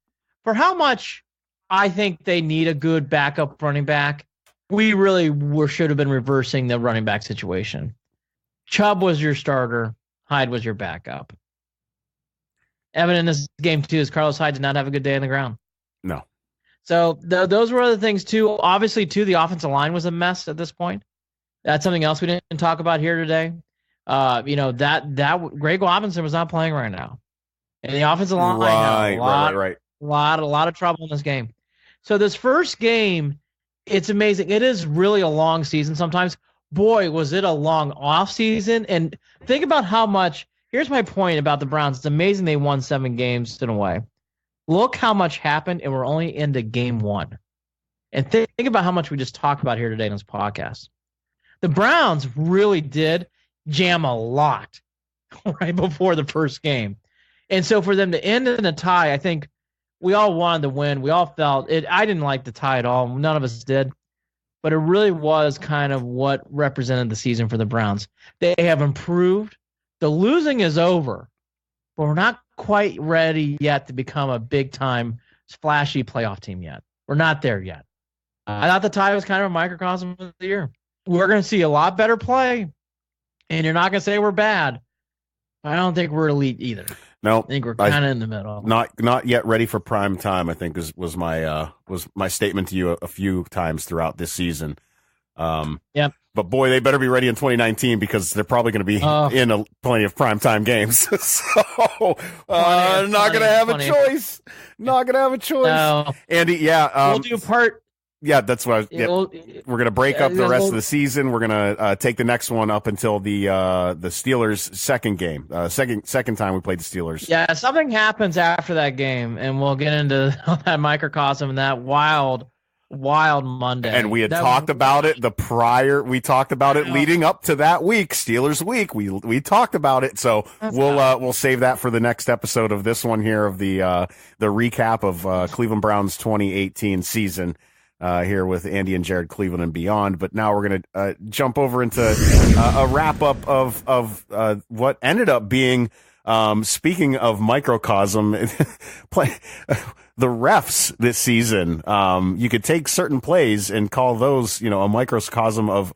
for how much I think they need a good backup running back, we really should have been reversing the running back situation. Chubb was your starter. Hyde was your backup. Evident in this game, too, is Carlos Hyde did not have a good day on the ground. No. So those were other things, too. Obviously, too, the offensive line was a mess at this point. That's something else we didn't talk about here today. That Greg Robinson was not playing right now. And the offensive line had a lot of trouble in this game. So this first game, it's amazing. It is really a long season sometimes. Boy, was it a long off season. And think about how much. Here's my point about the Browns. It's amazing they won 7 games in a way. Look how much happened, and we're only into game 1. And think about how much we just talked about here today in this podcast. The Browns really did jam a lot right before the first game. And so for them to end in a tie, I think we all wanted to win. We all felt it. I didn't like the tie at all. None of us did. But it really was kind of what represented the season for the Browns. They have improved. The losing is over, but we're not quite ready yet to become a big-time, flashy playoff team yet. We're not there yet. I thought the tie was kind of a microcosm of the year. We're going to see a lot better play, and you're not going to say we're bad. I don't think we're elite either. No, I think we're kind of in the middle. Not yet ready for prime time, I think was my statement to you a few times throughout this season. Yep. But boy, they better be ready in 2019 because they're probably going to be in plenty of primetime games. So not going to have a choice. Not going to have a choice. No. Andy, we'll do part. Yeah, that's what we're going to break up the rest of the season. We're going to take the next one up until the Steelers' second game. Second time we played the Steelers. Yeah, something happens after that game, and we'll get into that microcosm and that wild Monday. And we had talked about it we talked about it leading up to that week, Steelers week. We talked about it. So we'll save that for the next episode of this one here of the recap of Cleveland Browns 2018 season here with Andy and Jared, Cleveland and beyond. But now we're going to jump over into a wrap up of what ended up being, speaking of microcosm, the refs this season. You could take certain plays and call those, a microcosm of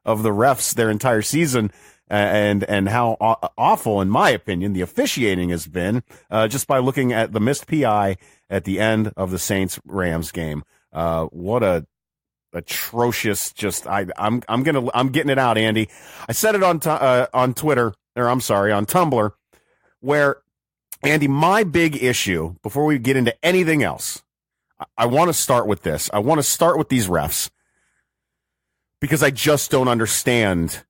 the refs their entire season. and how awful, in my opinion, the officiating has been, just by looking at the missed PI at the end of the Saints-Rams game. What a atrocious, I'm getting it out, Andy. I said it on Twitter, or I'm sorry, on Tumblr, where, Andy, my big issue, before we get into anything else, I want to start with this. I want to start with these refs, because I just don't understand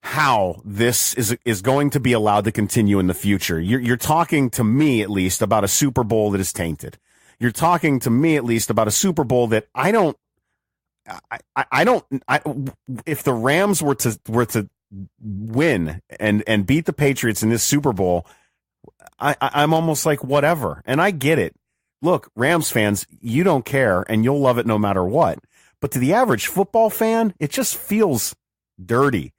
how this is going to be allowed to continue in the future. You're talking to me, at least, about a Super Bowl that is tainted. You're talking to me, at least, about a Super Bowl that if the Rams were to win and beat the Patriots in this Super Bowl, I'm almost like, whatever. And I get it. Look, Rams fans, you don't care and you'll love it no matter what. But to the average football fan, it just feels dirty.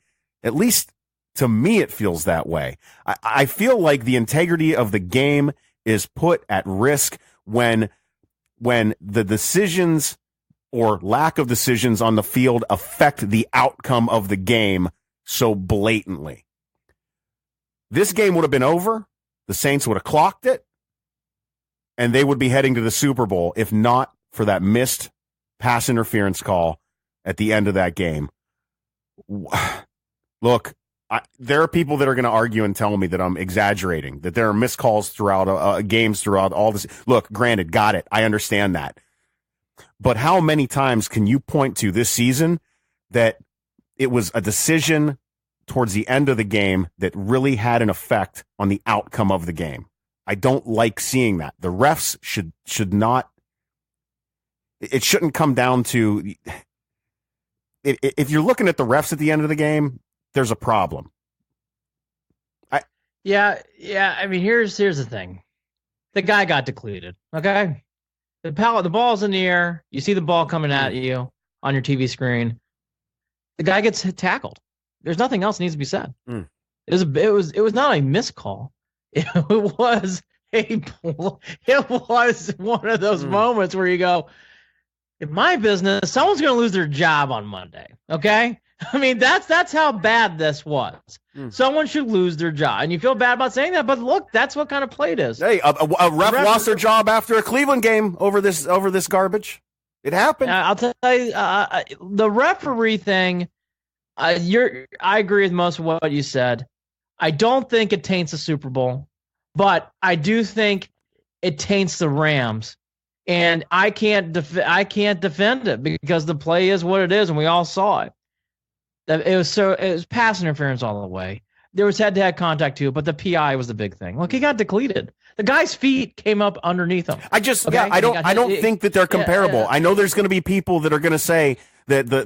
At least to me, it feels that way. I feel like the integrity of the game is put at risk when the decisions or lack of decisions on the field affect the outcome of the game so blatantly. This game would have been over. The Saints would have clocked it, and they would be heading to the Super Bowl if not for that missed pass interference call at the end of that game. Look, there are people that are going to argue and tell me that I'm exaggerating, that there are missed calls throughout games throughout all this. Look, granted, got it. I understand that. But how many times can you point to this season that it was a decision towards the end of the game that really had an effect on the outcome of the game? I don't like seeing that. The refs should not. It shouldn't come down to. If you're looking at the refs at the end of the game, there's a problem. Yeah. I mean, here's the thing. The guy got depleted. Okay, the ball's in the air. You see the ball coming at you on your TV screen. The guy gets tackled. There's nothing else that needs to be said. It was not a missed call. It was one of those moments where you go, in my business, someone's going to lose their job on Monday. Okay. I mean, that's how bad this was. Someone should lose their job, and you feel bad about saying that, but look, that's what kind of play it is. Hey, a ref lost their job after a Cleveland game over this garbage. It happened. I'll tell you, the referee thing. I agree with most of what you said. I don't think it taints the Super Bowl, but I do think it taints the Rams, and I can't defend it because the play is what it is, and we all saw it. It was pass interference all the way. There was head-to-head contact too, but the PI was the big thing. Look, he got depleted. The guy's feet came up underneath him. I don't think that they're comparable. I know there's going to be people that are going to say that the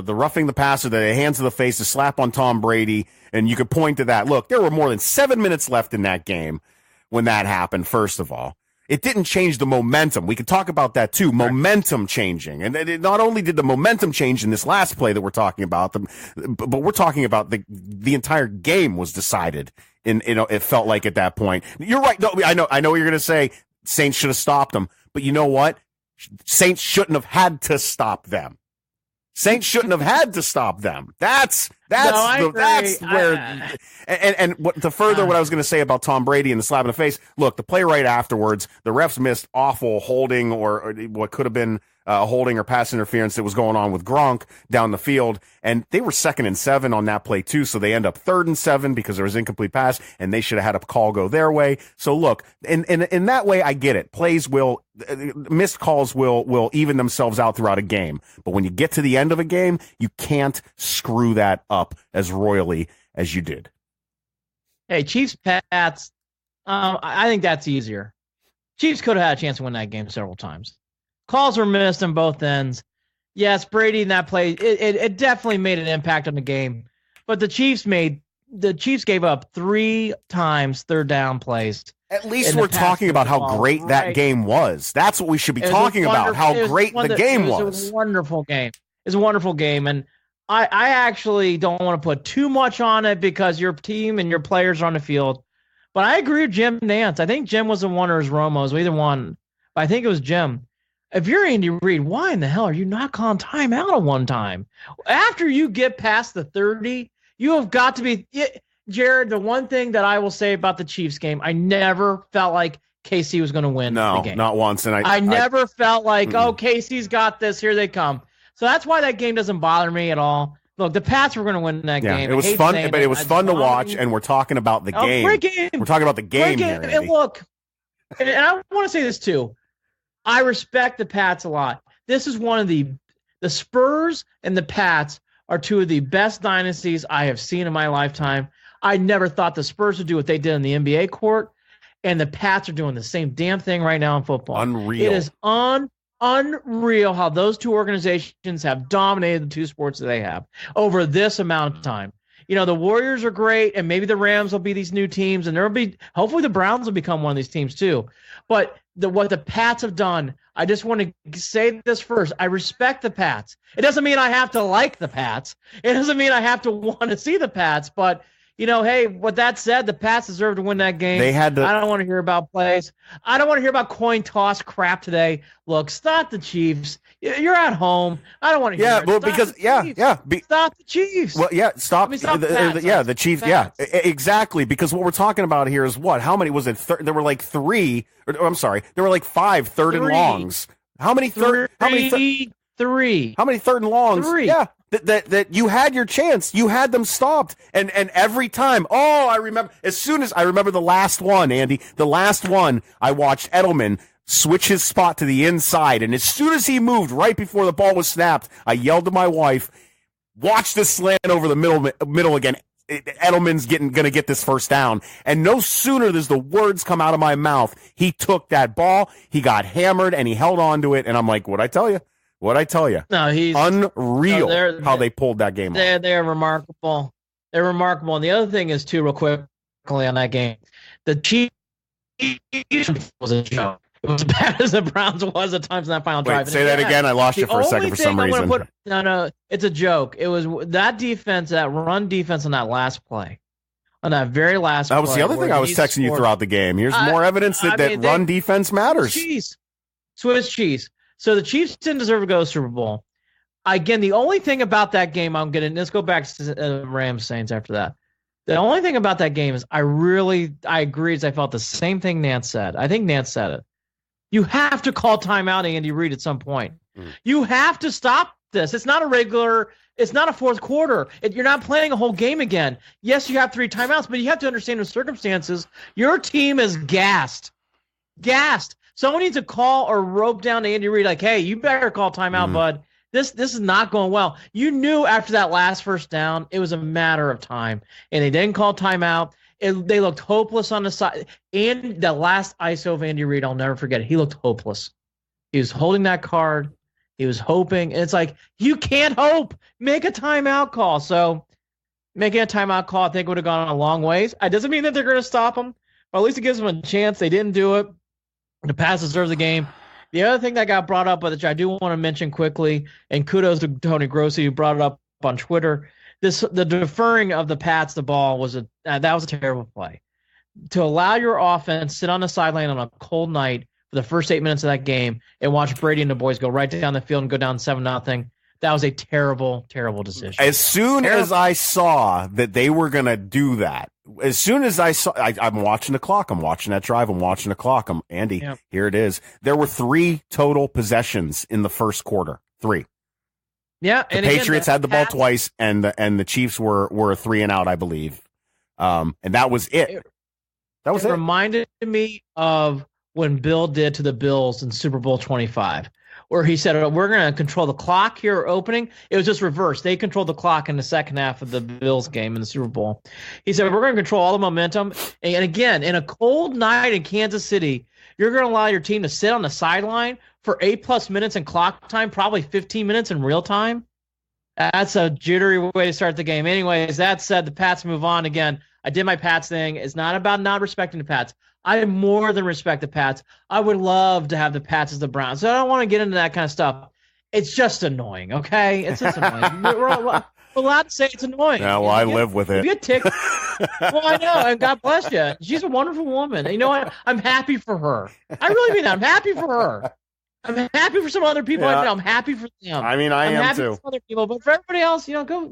roughing the passer, the hands to the face, the slap on Tom Brady, and you could point to that. Look, there were more than 7 minutes left in that game when that happened. First of all, it didn't change the momentum. We could talk about that too. Right. Momentum changing, and not only did the momentum change in this last play that we're talking about, but we're talking about the entire game was decided. It felt like at that point. You're right. No, I know what you're going to say. Saints should have stopped them, but you know what? Saints shouldn't have had to stop them. Saints shouldn't have had to stop them. That's where. And what I was going to say about Tom Brady and the slap in the face. Look, the play right afterwards, the refs missed awful holding or what could have been holding or pass interference that was going on with Gronk down the field, and they were 2nd and 7 on that play too. So they end up 3rd and 7 because there was incomplete pass, and they should have had a call go their way. So look, in that way, I get it. Missed calls will even themselves out throughout a game, but when you get to the end of a game, you can't screw that up as royally as you did. Hey, Chiefs, Pats. I think that's easier. Chiefs could have had a chance to win that game several times. Calls were missed on both ends. Yes, Brady in that play, it definitely made an impact on the game. But the Chiefs gave up 3 times 3rd down plays. At least we're talking about how great that game was. That's what we should be talking about, how great the game was. It was a wonderful game. It's a wonderful game. And I actually don't want to put too much on it because your team and your players are on the field. But I agree with Jim Nantz. I think Jim was the one or his Romos, either one. But I think it was Jim. if you're Andy Reid, why in the hell are you not calling timeout at one time? After you get past the 30, you have got to be Jared. The one thing that I will say about the Chiefs game, I never felt like KC was going to win the game. Not once. And I never felt like, KC's got this. Here they come. So that's why that game doesn't bother me at all. Look, the Pats were going to win that game. It was fun, but it was fun to watch, and we're talking about the game. Great game. We're talking about the game here, Andy. And look, and I want to say this too. I respect the Pats a lot. This is one of the Spurs and the Pats are two of the best dynasties I have seen in my lifetime. I never thought the Spurs would do what they did in the NBA court, and the Pats are doing the same damn thing right now in football. Unreal. It is unreal how those two organizations have dominated the two sports that they have over this amount of time. You know, the Warriors are great, and maybe the Rams will be these new teams, and hopefully the Browns will become one of these teams too. But what the Pats have done, I just want to say this first. I respect the Pats. It doesn't mean I have to like the Pats. It doesn't mean I have to want to see the Pats. But, you know, hey, with that said, the Pats deserve to win that game. I don't want to hear about plays. I don't want to hear about coin toss crap today. Look, stop the Chiefs. You're at home. I don't want to hear it. Stop the Chiefs. Well, yeah, stop. The Chiefs. Yeah, exactly. Because what we're talking about here is what? How many was it? There were like three. I'm sorry. There were like 5 third and longs. How many third? Three. How many third and longs? 3. Yeah. That you had your chance. You had them stopped. And every time, I remember, I remember the last one, Andy, the last one, I watched Edelman switch his spot to the inside. And as soon as he moved right before the ball was snapped, I yelled to my wife, watch this slant over the middle again. Edelman's going to get this first down. And no sooner does the words come out of my mouth, he took that ball, he got hammered, and he held on to it. And I'm like, what'd I tell you? No, he's unreal how they pulled that game off. They're remarkable. They're remarkable. And the other thing is, too, real quickly on that game, the Chiefs was a joke. It was as bad as the Browns was at times in that final drive. Say that again. I lost you for a second for some reason. No, it's a joke. It was that defense, that run defense on that last play. On that very last play. That was the other thing I was texting you throughout the game. Here's more evidence that run defense matters. Swiss cheese. So the Chiefs didn't deserve to go to the Super Bowl. Again, the only thing about that game, let's go back to Rams Saints after that. The only thing about that game is I agree. I felt the same thing Nance said. I think Nance said it. You have to call timeout, Andy Reid, at some point. You have to stop this. It's not a fourth quarter. You're not playing a whole game again. Yes, you have 3 timeouts, but you have to understand the circumstances. Your team is gassed. Someone needs to call or rope down to Andy Reid like, hey, you better call timeout, bud. This is not going well. You knew after that last first down, it was a matter of time. And they didn't call timeout. They looked hopeless on the side. And the last ISO of Andy Reid, I'll never forget it. He looked hopeless. He was holding that card. He was hoping. And it's like, you can't hope. Make a timeout call. So making a timeout call, I think, would have gone a long ways. It doesn't mean that they're going to stop him, but at least it gives them a chance. They didn't do it. The Pats deserve the game. The other thing that got brought up, which I do want to mention quickly, and kudos to Tony Grossi who brought it up on Twitter, the deferring of the Pats the ball was a terrible play. To allow your offense sit on the sideline on a cold night for the first 8 minutes of that game and watch Brady and the boys go right down the field and go down 7-0. That was a terrible, terrible decision. As soon as I saw that they were going to do that, as soon as I'm watching the clock. I'm watching that drive. I'm watching the clock. Andy, Here it is. There were 3 total possessions in the first quarter. 3. Yeah. The Patriots had the ball twice, and the Chiefs were a 3 and out, I believe. And that was it. It reminded me of when Bill did to the Bills in Super Bowl 25. Where he said, we're going to control the clock here opening. It was just reversed. They controlled the clock in the second half of the Bills game in the Super Bowl. He said, we're going to control all the momentum. And again, in a cold night in Kansas City, you're going to allow your team to sit on the sideline for 8+ minutes in clock time, probably 15 minutes in real time. That's a jittery way to start the game. Anyways, that said, the Pats move on again. I did my Pats thing. It's not about not respecting the Pats. I more than respect the Pats. I would love to have the Pats as the Browns. So I don't want to get into that kind of stuff. It's just annoying, okay? It's just annoying. We're allowed to say it's annoying. Yeah, well, I live with it. If you get ticked, well, I know, and God bless you. She's a wonderful woman. And you know what? I'm happy for her. I really mean that. I'm happy for her. I'm happy for some other people. Yeah. I'm happy for them. I mean, I'm happy too. for other people, but for everybody else, go.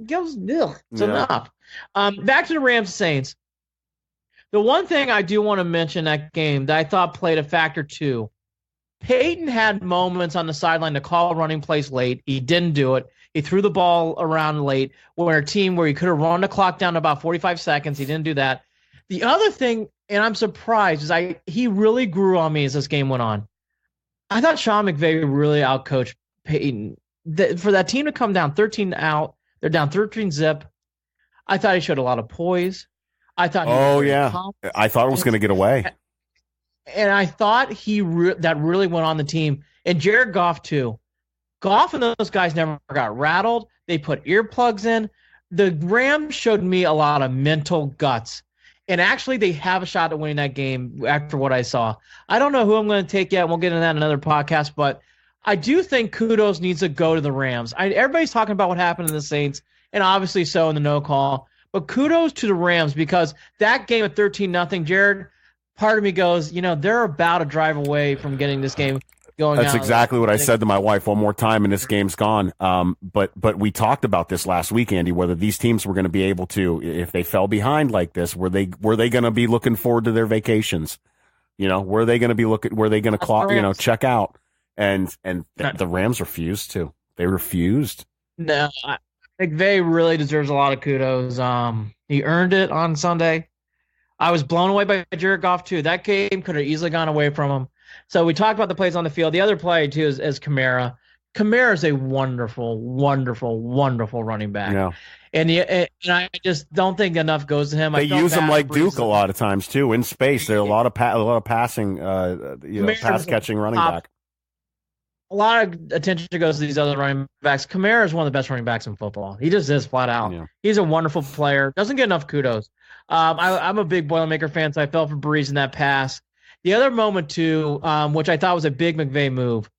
It's enough. Back to the Rams Saints. The one thing I do want to mention that game that I thought played a factor too. Peyton had moments on the sideline to call running plays late. He didn't do it. He threw the ball around late. Where a team where he could have run the clock down to about 45 seconds. He didn't do that. The other thing, and I'm surprised, is he really grew on me as this game went on. I thought Sean McVay really outcoached Peyton. For that team to come down 13 out, they're down 13 zip. I thought he showed a lot of poise. I thought. I thought it was going to get away. And I thought that really went on the team. And Jared Goff too. Goff and those guys never got rattled. They put earplugs in. The Rams showed me a lot of mental guts. And actually, they have a shot at winning that game after what I saw. I don't know who I'm going to take yet. We'll get into that in another podcast. But I do think kudos needs to go to the Rams. Everybody's talking about what happened to the Saints, and obviously so in the no call. But kudos to the Rams because that game at 13-0, Jared, part of me goes, they're about a drive away from getting this game going. That's exactly what I said to my wife one more time, and this game's gone. But we talked about this last week, Andy, whether these teams were going to be able to, if they fell behind like this, were they going to be looking forward to their vacations? Were they going to be were they going to clock, check out? And the Rams refused to. They refused. No, McVay really deserves a lot of kudos. He earned it on Sunday. I was blown away by Jared Goff too. That game could have easily gone away from him. So we talked about the plays on the field. The other play too is Kamara. Kamara is a wonderful, wonderful, wonderful running back. Yeah. And I just don't think enough goes to him. They use him like Duke a lot of times too in space. There are a lot of passing, pass catching running back. A lot of attention goes to these other running backs. Kamara is one of the best running backs in football. He just is flat out. Yeah. He's a wonderful player. Doesn't get enough kudos. I'm a big Boilermaker fan, so I fell for Breeze in that pass. The other moment, too, which I thought was a big McVay move,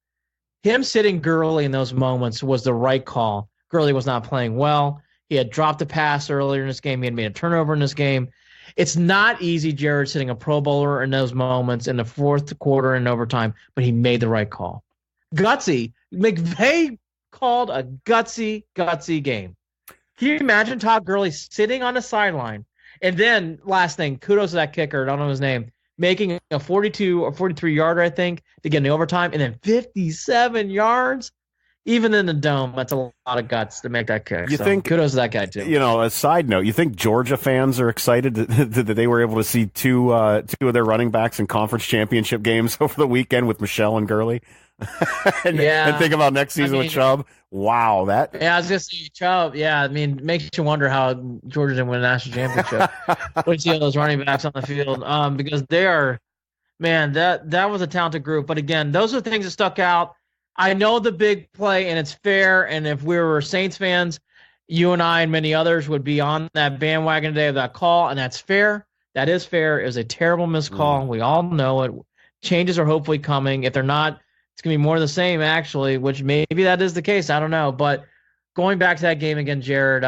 him sitting Gurley in those moments was the right call. Gurley was not playing well. He had dropped a pass earlier in this game. He had made a turnover in this game. It's not easy, Jared, sitting a Pro Bowler in those moments in the fourth quarter and overtime, but he made the right call. Gutsy. McVay called a gutsy game. Can you imagine Todd Gurley sitting on the sideline? And then, last thing, kudos to that kicker, I don't know his name, making a 42 or 43-yarder, I think, to get in the overtime, and then 57 yards. Even in the dome, that's a lot of guts to make that kick. You think kudos to that guy, too. A side note, you think Georgia fans are excited that they were able to see two of their running backs in conference championship games over the weekend with Michelle and Gurley? and think about next season with Chubb. Wow, that. Yeah, I was just saying Chubb. Yeah, makes you wonder how Georgia didn't win a national championship. When you see all those running backs on the field, because they are, that was a talented group. But again, those are the things that stuck out. I know the big play, and it's fair. And if we were Saints fans, you and I and many others would be on that bandwagon today of that call, and that's fair. That is fair. It was a terrible missed call. We all know it. Changes are hopefully coming. If they're not, it's going to be more of the same, actually, which maybe that is the case. I don't know. But going back to that game again, Jared,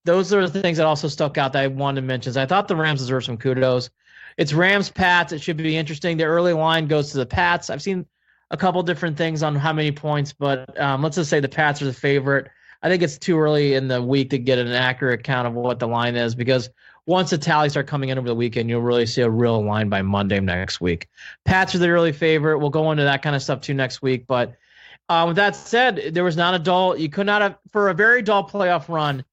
those are the things that also stuck out that I wanted to mention. I thought the Rams deserve some kudos. It's Rams-Pats. It should be interesting. The early line goes to the Pats. I've seen a couple different things on how many points, but let's just say the Pats are the favorite. I think it's too early in the week to get an accurate count of what the line is because once the tallies start coming in over the weekend, you'll really see a real line by Monday next week. Pats are the early favorite. We'll go into that kind of stuff too next week. But with that said, there was not a dull. You could not have, for a very dull playoff run,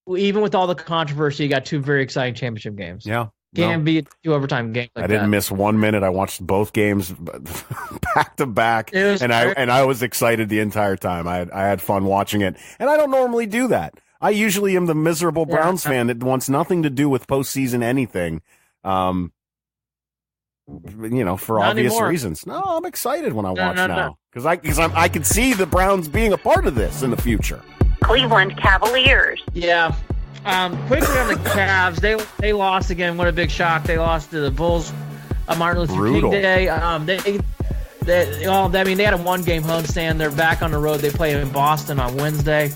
even with all the controversy, you got two very exciting championship games. Yeah. Can't be two overtime games like that. I didn't miss 1 minute. I watched both games back to back, and I was excited the entire time. I had fun watching it, and I don't normally do that. I usually am the miserable Browns fan that wants nothing to do with postseason anything. For Not obvious anymore. reasons. No, I'm excited when I watch now because I can see the Browns being a part of this in the future. Cleveland Cavaliers. Yeah. Quickly on the Cavs, they lost again. What a big shock! They lost to the Bulls on Martin Luther Brutal. King Day. They had a one-game homestand. They're back on the road. They play in Boston on Wednesday.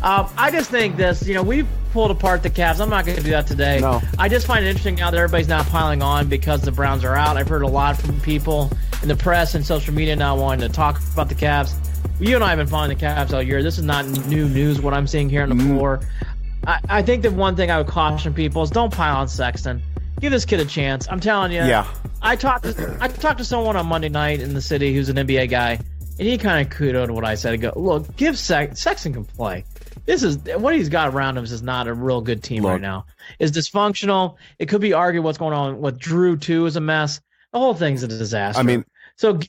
I just think this. We've pulled apart the Cavs. I'm not going to do that today. No. I just find it interesting now that everybody's now piling on because the Browns are out. I've heard a lot from people and the press and social media not wanting to talk about the Cavs. You and I have been following the Cavs all year. This is not new news, what I'm seeing here on the floor. I think the one thing I would caution people is don't pile on Sexton. Give this kid a chance. I'm telling you. Yeah. I talked to someone on Monday night in the city who's an NBA guy, and he kind of kudoed what I said. I go, look, give Sexton can play. This is what he's got around him is not a real good team right now. It's dysfunctional. It could be argued what's going on with Drew too is a mess. The whole thing's a disaster. I mean, so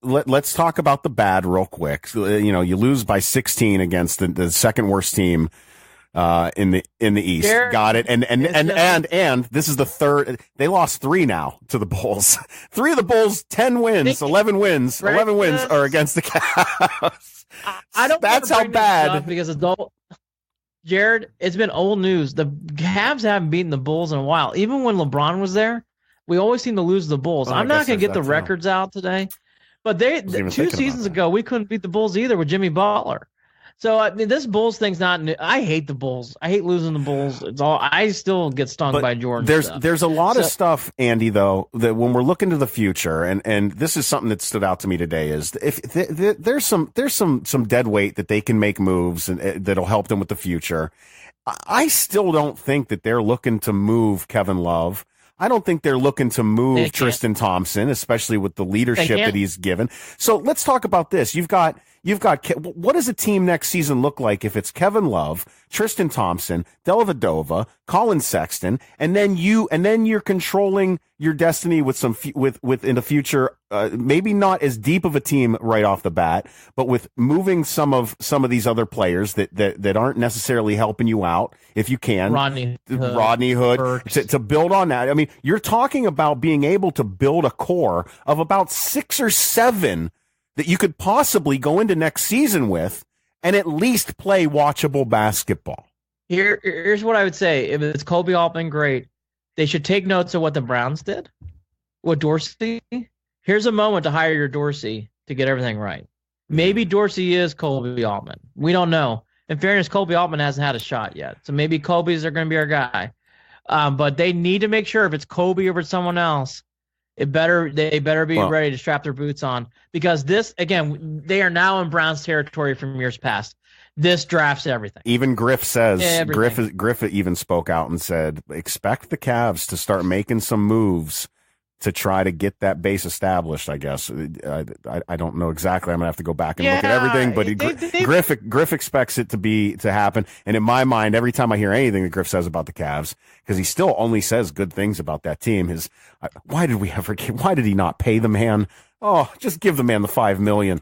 let's talk about the bad real quick. You know, you lose by 16 against the second worst team in the East. Got it. And this is the third. They lost 3 now to the Bulls. 3 of the Bulls, 10 wins, 11 wins. 11 wins are against the Cavs. I don't. That's how bad. Because it's old. Jared, it's been old news. The Cavs haven't beaten the Bulls in a while. Even when LeBron was there, we always seem to lose the Bulls. I'm not going to get the records out today, but 2 seasons ago we couldn't beat the Bulls either with Jimmy Butler. So I mean, this Bulls thing's not new. I hate the Bulls. I hate losing the Bulls. It's all. I still get stung by Jordan. There's a lot of stuff, Andy, though, that when we're looking to the future, and this is something that stood out to me today, is if there's some dead weight that they can make moves and that'll help them with the future. I still don't think that they're looking to move Kevin Love. I don't think they're looking to move Tristan Thompson, especially with the leadership that he's given. So let's talk about this. You've got what does a team next season look like if it's Kevin Love, Tristan Thompson, Dellavedova, Colin Sexton, and then you're controlling your destiny with with in the future, maybe not as deep of a team right off the bat, but with moving some of these other players that aren't necessarily helping you out if you can. Rodney Hood to build on that. I mean, you're talking about being able to build a core of about 6 or 7 that you could possibly go into next season with and at least play watchable basketball. Here's what I would say. If it's Kobe Altman, great. They should take notes of what the Browns did with Dorsey. Here's a moment to hire your Dorsey to get everything right. Maybe Dorsey is Kobe Altman. We don't know. In fairness, Kobe Altman hasn't had a shot yet. So maybe Kobe's are going to be our guy. But they need to make sure if it's Kobe or it's someone else, they better be ready to strap their boots on, because this, again, they are now in Browns territory from years past. This drafts everything. Even Griff says, Griff even spoke out and said, expect the Cavs to start making some moves to try to get that base established, I guess. I don't know exactly. I'm going to have to go back and look at everything, but Griff expects it to happen. And in my mind, every time I hear anything that Griff says about the Cavs, because he still only says good things about that team, why did he not pay the man? Oh, just give the man the $5 million.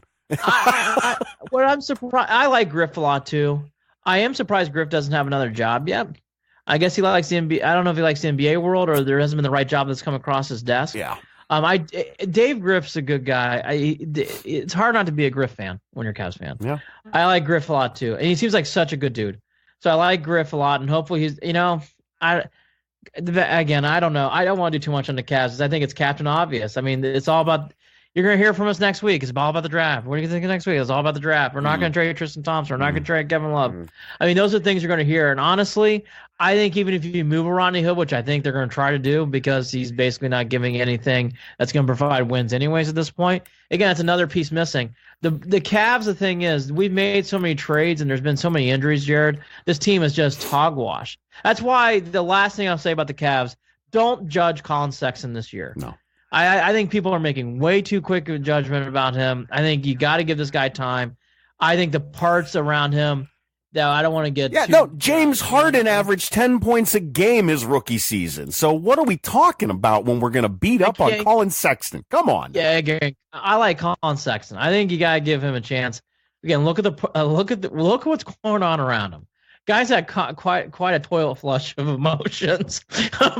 What I'm surprised, I like Griff a lot too. I am surprised Griff doesn't have another job yet. I guess he likes the NBA. I don't know if he likes the NBA world or there hasn't been the right job that's come across his desk. Yeah. Dave Griff's a good guy. It's hard not to be a Griff fan when you're a Cavs fan. Yeah. I like Griff a lot too, and he seems like such a good dude. So I like Griff a lot, and hopefully he's. I don't know. I don't want to do too much on the Cavs. I think it's Captain Obvious. I mean, it's all about. You're going to hear from us next week. It's all about the draft. What do you think of next week? It's all about the draft. We're not going to trade Tristan Thompson. We're not going to trade Kevin Love. I mean, those are things you're going to hear. And honestly, I think even if you move a Rodney Hood, which I think they're going to try to do because he's basically not giving anything that's going to provide wins anyways at this point. Again, it's another piece missing. The Cavs, the thing is, we've made so many trades and there's been so many injuries, Jared. This team is just hogwash. That's why the last thing I'll say about the Cavs, don't judge Colin Sexton this year. No. I think people are making way too quick a judgment about him. I think you got to give this guy time. I think the parts around him that I don't want to get. Yeah, no. James Harden averaged 10 points a game his rookie season. So what are we talking about when we're going to beat up on Colin Sexton? Come on. Yeah, I like Colin Sexton. I think you got to give him a chance. Again, look at what's going on around him. Guys had quite a toilet flush of emotions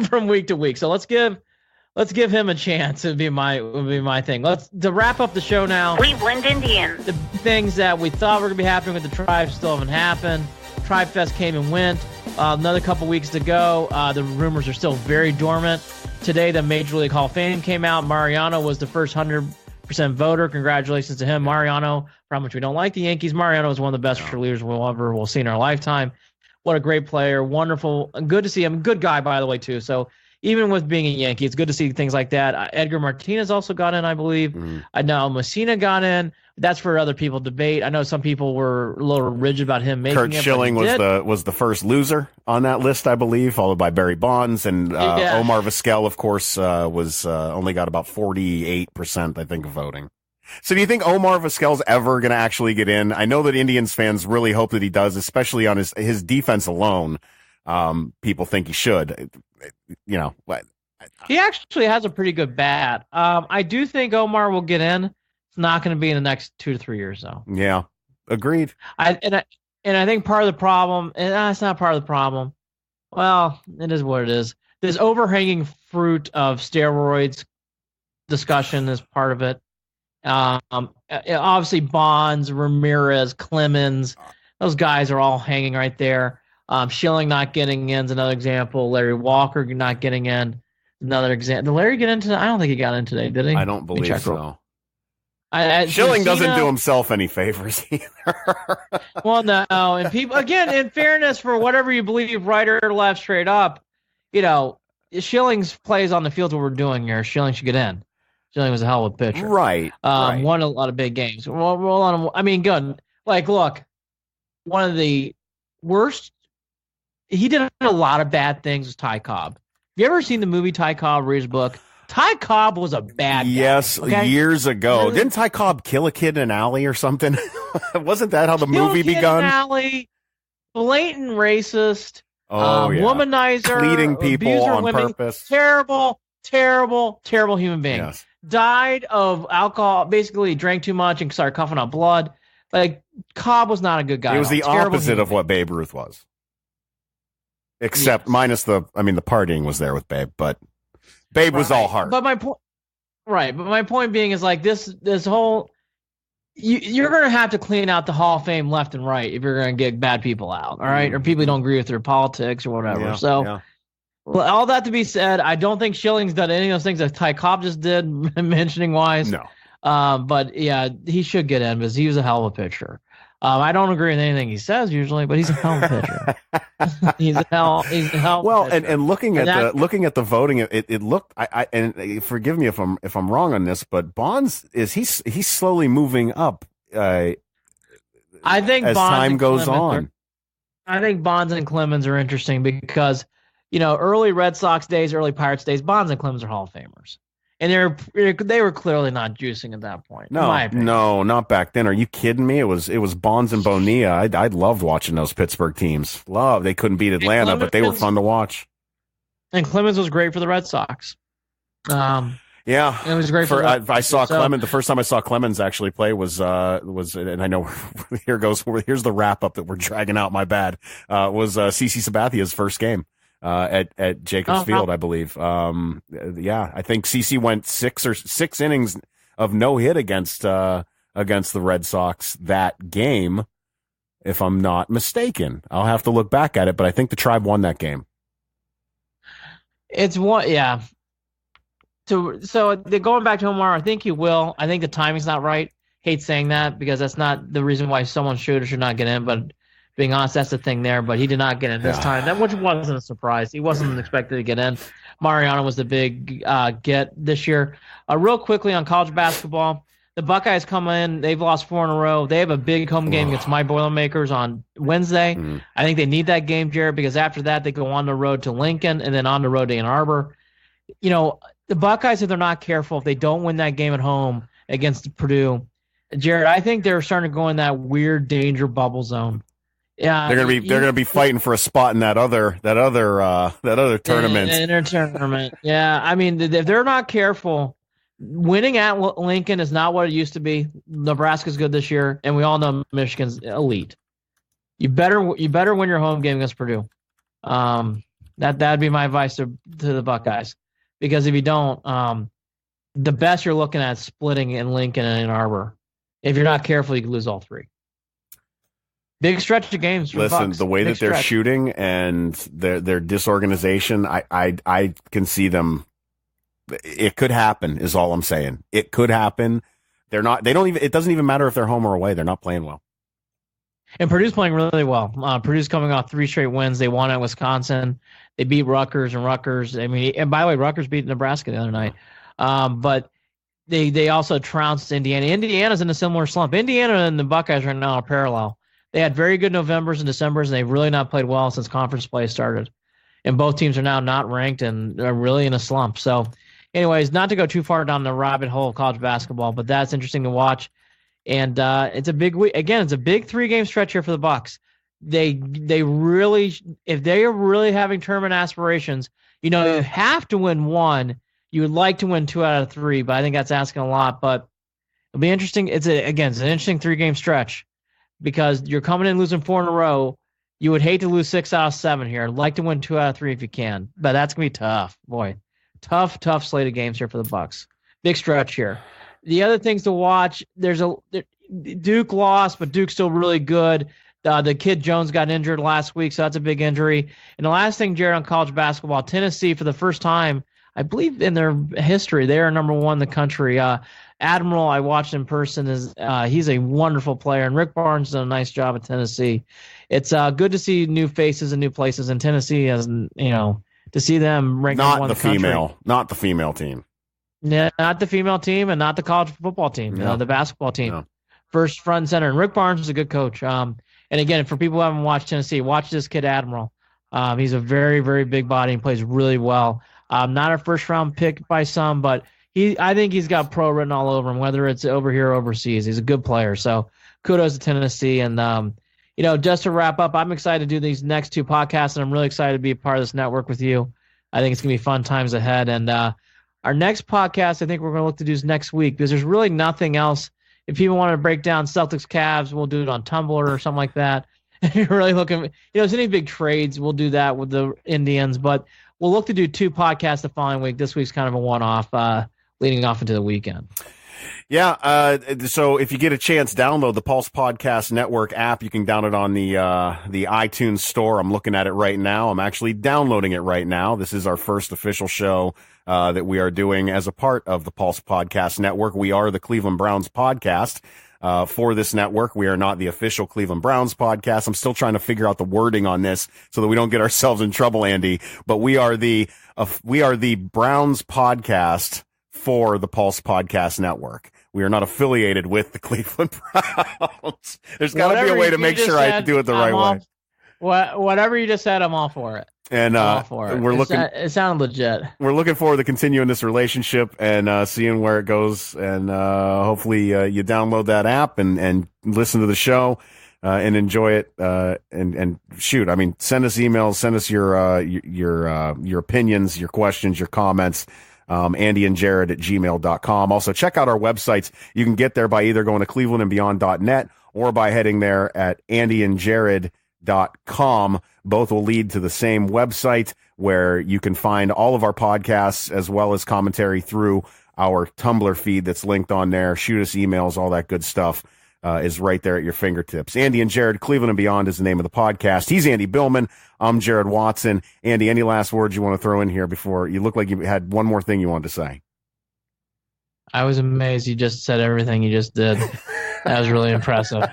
from week to week. So let's give him a chance. It would be my thing. To wrap up the show now. Cleveland Indians. The things that we thought were going to be happening with the Tribe still haven't happened. Tribe Fest came and went. Another couple weeks to go. The rumors are still very dormant. Today, the Major League Hall of Fame came out. Mariano was the first 100% voter. Congratulations to him. Mariano, for how much we don't like the Yankees, Mariano is one of the best relievers we'll see in our lifetime. What a great player. Wonderful. Good to see him. Good guy, by the way, too. So, even with being a Yankee, it's good to see things like that. Edgar Martinez also got in, I believe. I know Messina got in. That's for other people to debate. I know some people were a little rigid about him making Kurt it. Schilling was the first loser on that list, I believe, followed by Barry Bonds, and Omar Vizquel, of course, was only got about 48%, I think, of voting. So do you think Omar Vizquel's ever going to actually get in? I know that Indians fans really hope that he does, especially on his defense alone. People think he should. He actually has a pretty good bat. I do think Omar will get in. It's not going to be in the next 2 to 3 years, though. Yeah, agreed. I think part of the problem, and it's not part of the problem. Well, it is what it is. This overhanging fruit of steroids discussion is part of it. Obviously, Bonds, Ramirez, Clemens, those guys are all hanging right there. Schilling not getting in is another example. Larry Walker not getting in, another example. Did Larry get in today? I don't think he got in today, did he? I don't believe so. Schilling doesn't do himself any favors either. Well, no, and people, again, in fairness, for whatever you believe, right or left, straight up, Schilling's plays on the field what we're doing here. Schilling should get in. Schilling was a hell of a pitcher, right? Won a lot of big games. Good. Like, look, one of the worst. He did a lot of bad things with Ty Cobb. Have you ever seen the movie Ty Cobb, read his book? Ty Cobb was a bad guy. Yes, okay? Years ago. Didn't Ty Cobb kill a kid in an alley or something? Wasn't that how the movie begun? In an alley, blatant racist, womanizer, womanizer, leading people on women, purpose. Terrible, terrible, terrible human being. Yes. Died of alcohol. Basically, drank too much and started coughing up blood. Like, Cobb was not a good guy. He was the opposite of what Babe Ruth was. Except minus the partying was there with Babe, but Babe was all heart. But my point, but my point being is like this whole, you're going to have to clean out the Hall of Fame left and right if you're going to get bad people out, all right, or people who don't agree with their politics or whatever. Well, all that to be said, I don't think Schilling's done any of those things that Ty Cobb just did, mentioning wise. No. But yeah, he should get in because he was a hell of a pitcher. I don't agree with anything he says usually, but he's a hell of a pitcher. he's a hell. Well, and looking at the voting, it looked. And forgive me if I'm wrong on this, but Bonds he's slowly moving up. I think as Bonds time goes on. I think Bonds and Clemens are interesting because early Red Sox days, early Pirates days, Bonds and Clemens are Hall of Famers. And they were clearly not juicing at that point. No, not back then. Are you kidding me? It was Bonds and Bonilla. I loved watching those Pittsburgh teams. They couldn't beat Atlanta, but they were fun to watch. And Clemens was great for the Red Sox. Yeah, it was great I saw Clemens. The first time I saw Clemens actually play was, and I know here's the wrap up that we're dragging out. My bad. Was CC Sabathia's first game. At Jacobs Field, I believe. I think CC went six innings of no hit against the Red Sox that game, if I'm not mistaken. I'll have to look back at it, but I think the Tribe won that game. It's one, yeah. So going back to Omar, I think he will. I think the timing's not right. Hate saying that because that's not the reason why someone should or should not get in, but being honest, that's the thing there, but he did not get in this time, which wasn't a surprise. He wasn't expected to get in. Mariano was the big get this year. Real quickly on college basketball, the Buckeyes come in. They've lost 4 in a row. They have a big home game against my Boilermakers on Wednesday. I think they need that game, Jared, because after that they go on the road to Lincoln and then on the road to Ann Arbor. The Buckeyes, if they're not careful, if they don't win that game at home against Purdue, Jared, I think they're starting to go in that weird danger bubble zone. Yeah, they're gonna be fighting for a spot in that other tournament. Tournament. Yeah, I mean, if they're not careful, winning at Lincoln is not what it used to be. Nebraska's good this year, and we all know Michigan's elite. You better win your home game against Purdue. That'd be my advice to the Buckeyes, because if you don't, the best you're looking at is splitting in Lincoln and Ann Arbor. If you're not careful, you can lose all 3. Big stretch of games. Listen, the way that they're shooting and their disorganization, I can see them. It could happen, is all I'm saying. It could happen. It doesn't even matter if they're home or away. They're not playing well. And Purdue's playing really well. Purdue's coming off 3 straight wins. They won at Wisconsin. They beat Rutgers, I mean, and by the way, Rutgers beat Nebraska the other night. But they also trounced Indiana. Indiana's in a similar slump. Indiana and the Buckeyes right now are parallel. They had very good Novembers and Decembers, and they've really not played well since conference play started. And both teams are now not ranked and are really in a slump. So, anyways, not to go too far down the rabbit hole of college basketball, but that's interesting to watch. And it's a big week. Again, it's a big 3-game stretch here for the Bucks. They really, if they are really having tournament aspirations, you have to win 1. You would like to win 2 out of 3, but I think that's asking a lot. But it'll be interesting. It's an interesting 3-game stretch because you're coming in losing 4 in a row. You would hate to lose 6 out of 7 here. I'd like to win 2 out of 3 if you can, but that's gonna be tough. Boy, tough slate of games here for the Bucks. Big stretch here. The other things to watch, Duke lost, but Duke's still really good. The kid Jones got injured last week, so that's a big injury. And the last thing, Jared, on college basketball, Tennessee, for the first time, I believe in their history, they are number 1 in the country. Admiral, I watched in person, he's a wonderful player, and Rick Barnes did a nice job at Tennessee. It's good to see new faces and new places in Tennessee, as to see them ranked number 1 in the country. Not the female team. Yeah, not the female team and not the college football team, the basketball team. No. First, front, and center. And Rick Barnes is a good coach. And again, for people who haven't watched Tennessee, watch this kid, Admiral. He's a very, very big body and plays really well. Not a first-round pick by some, but I think he's got pro written all over him, whether it's over here or overseas. He's a good player. So kudos to Tennessee. And, just to wrap up, I'm excited to do these next 2 podcasts, and I'm really excited to be a part of this network with you. I think it's going to be fun times ahead. And our next podcast, I think we're going to look to do is next week because there's really nothing else. If people want to break down Celtics Cavs, we'll do it on Tumblr or something like that. If you're really looking, if there's any big trades, we'll do that with the Indians. But we'll look to do 2 podcasts the following week. This week's kind of a one-off, leading off into the weekend. Yeah, so if you get a chance, download the Pulse Podcast Network app. You can download it on the iTunes store. I'm looking at it right now. I'm actually downloading it right now. This is our first official show that we are doing as a part of the Pulse Podcast Network. We are the Cleveland Browns podcast for this network. We are not the official Cleveland Browns podcast. I'm still trying to figure out the wording on this so that we don't get ourselves in trouble, Andy. But we are the Browns podcast for the Pulse Podcast Network. We are not affiliated with the Cleveland Browns. There's got to be a way to make sure I do it the right way. Whatever you just said, I'm all for it. And it sounded legit. We're looking forward to continuing this relationship and seeing where it goes. And hopefully you download that app and listen to the show and enjoy it. And shoot, I mean, send us emails, send us your opinions, your questions, your comments. Andy and Jared at gmail.com. Also, check out our websites. You can get there by either going to clevelandandbeyond.net or by heading there at andyandjared.com. Both will lead to the same website where you can find all of our podcasts as well as commentary through our Tumblr feed that's linked on there. Shoot us emails, all that good stuff is right there at your fingertips. Andy and Jared, Cleveland and Beyond is the name of the podcast. He's Andy Billman. I'm Jared Watson. Andy, any last words you want to throw in here before you look like you had one more thing you wanted to say? I was amazed. You just said everything you just did. That was really impressive.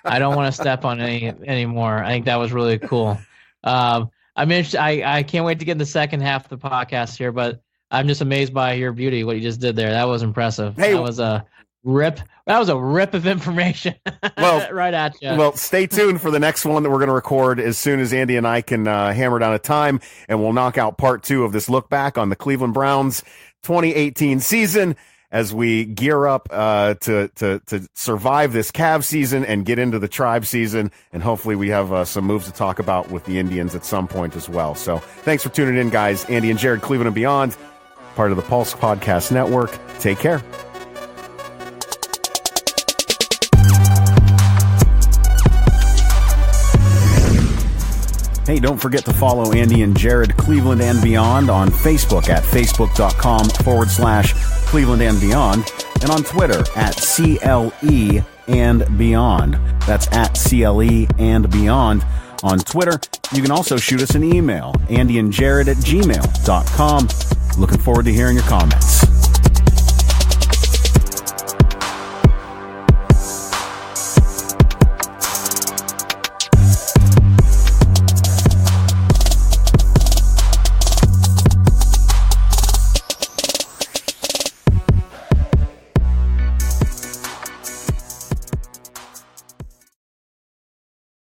I don't want to step on any anymore. I think that was really cool. I can't wait to get in the second half of the podcast here, but I'm just amazed by your beauty, what you just did there. That was impressive. Hey, that was a rip. That was a rip of information. Well, right at you. Well, stay tuned for the next one that we're going to record as soon as Andy and I can hammer down a time, and we'll knock out part 2 of this look back on the Cleveland Browns 2018 season as we gear up to survive this Cavs season and get into the Tribe season. And hopefully we have some moves to talk about with the Indians at some point as well. So thanks for tuning in, guys. Andy and Jared, Cleveland and Beyond, part of the Pulse Podcast Network. Take care. Hey, don't forget to follow Andy and Jared, Cleveland and Beyond on Facebook at facebook.com/Cleveland and Beyond, and on Twitter at CLE and Beyond. That's at CLE and Beyond on Twitter. You can also shoot us an email, andyandjared@gmail.com. Looking forward to hearing your comments.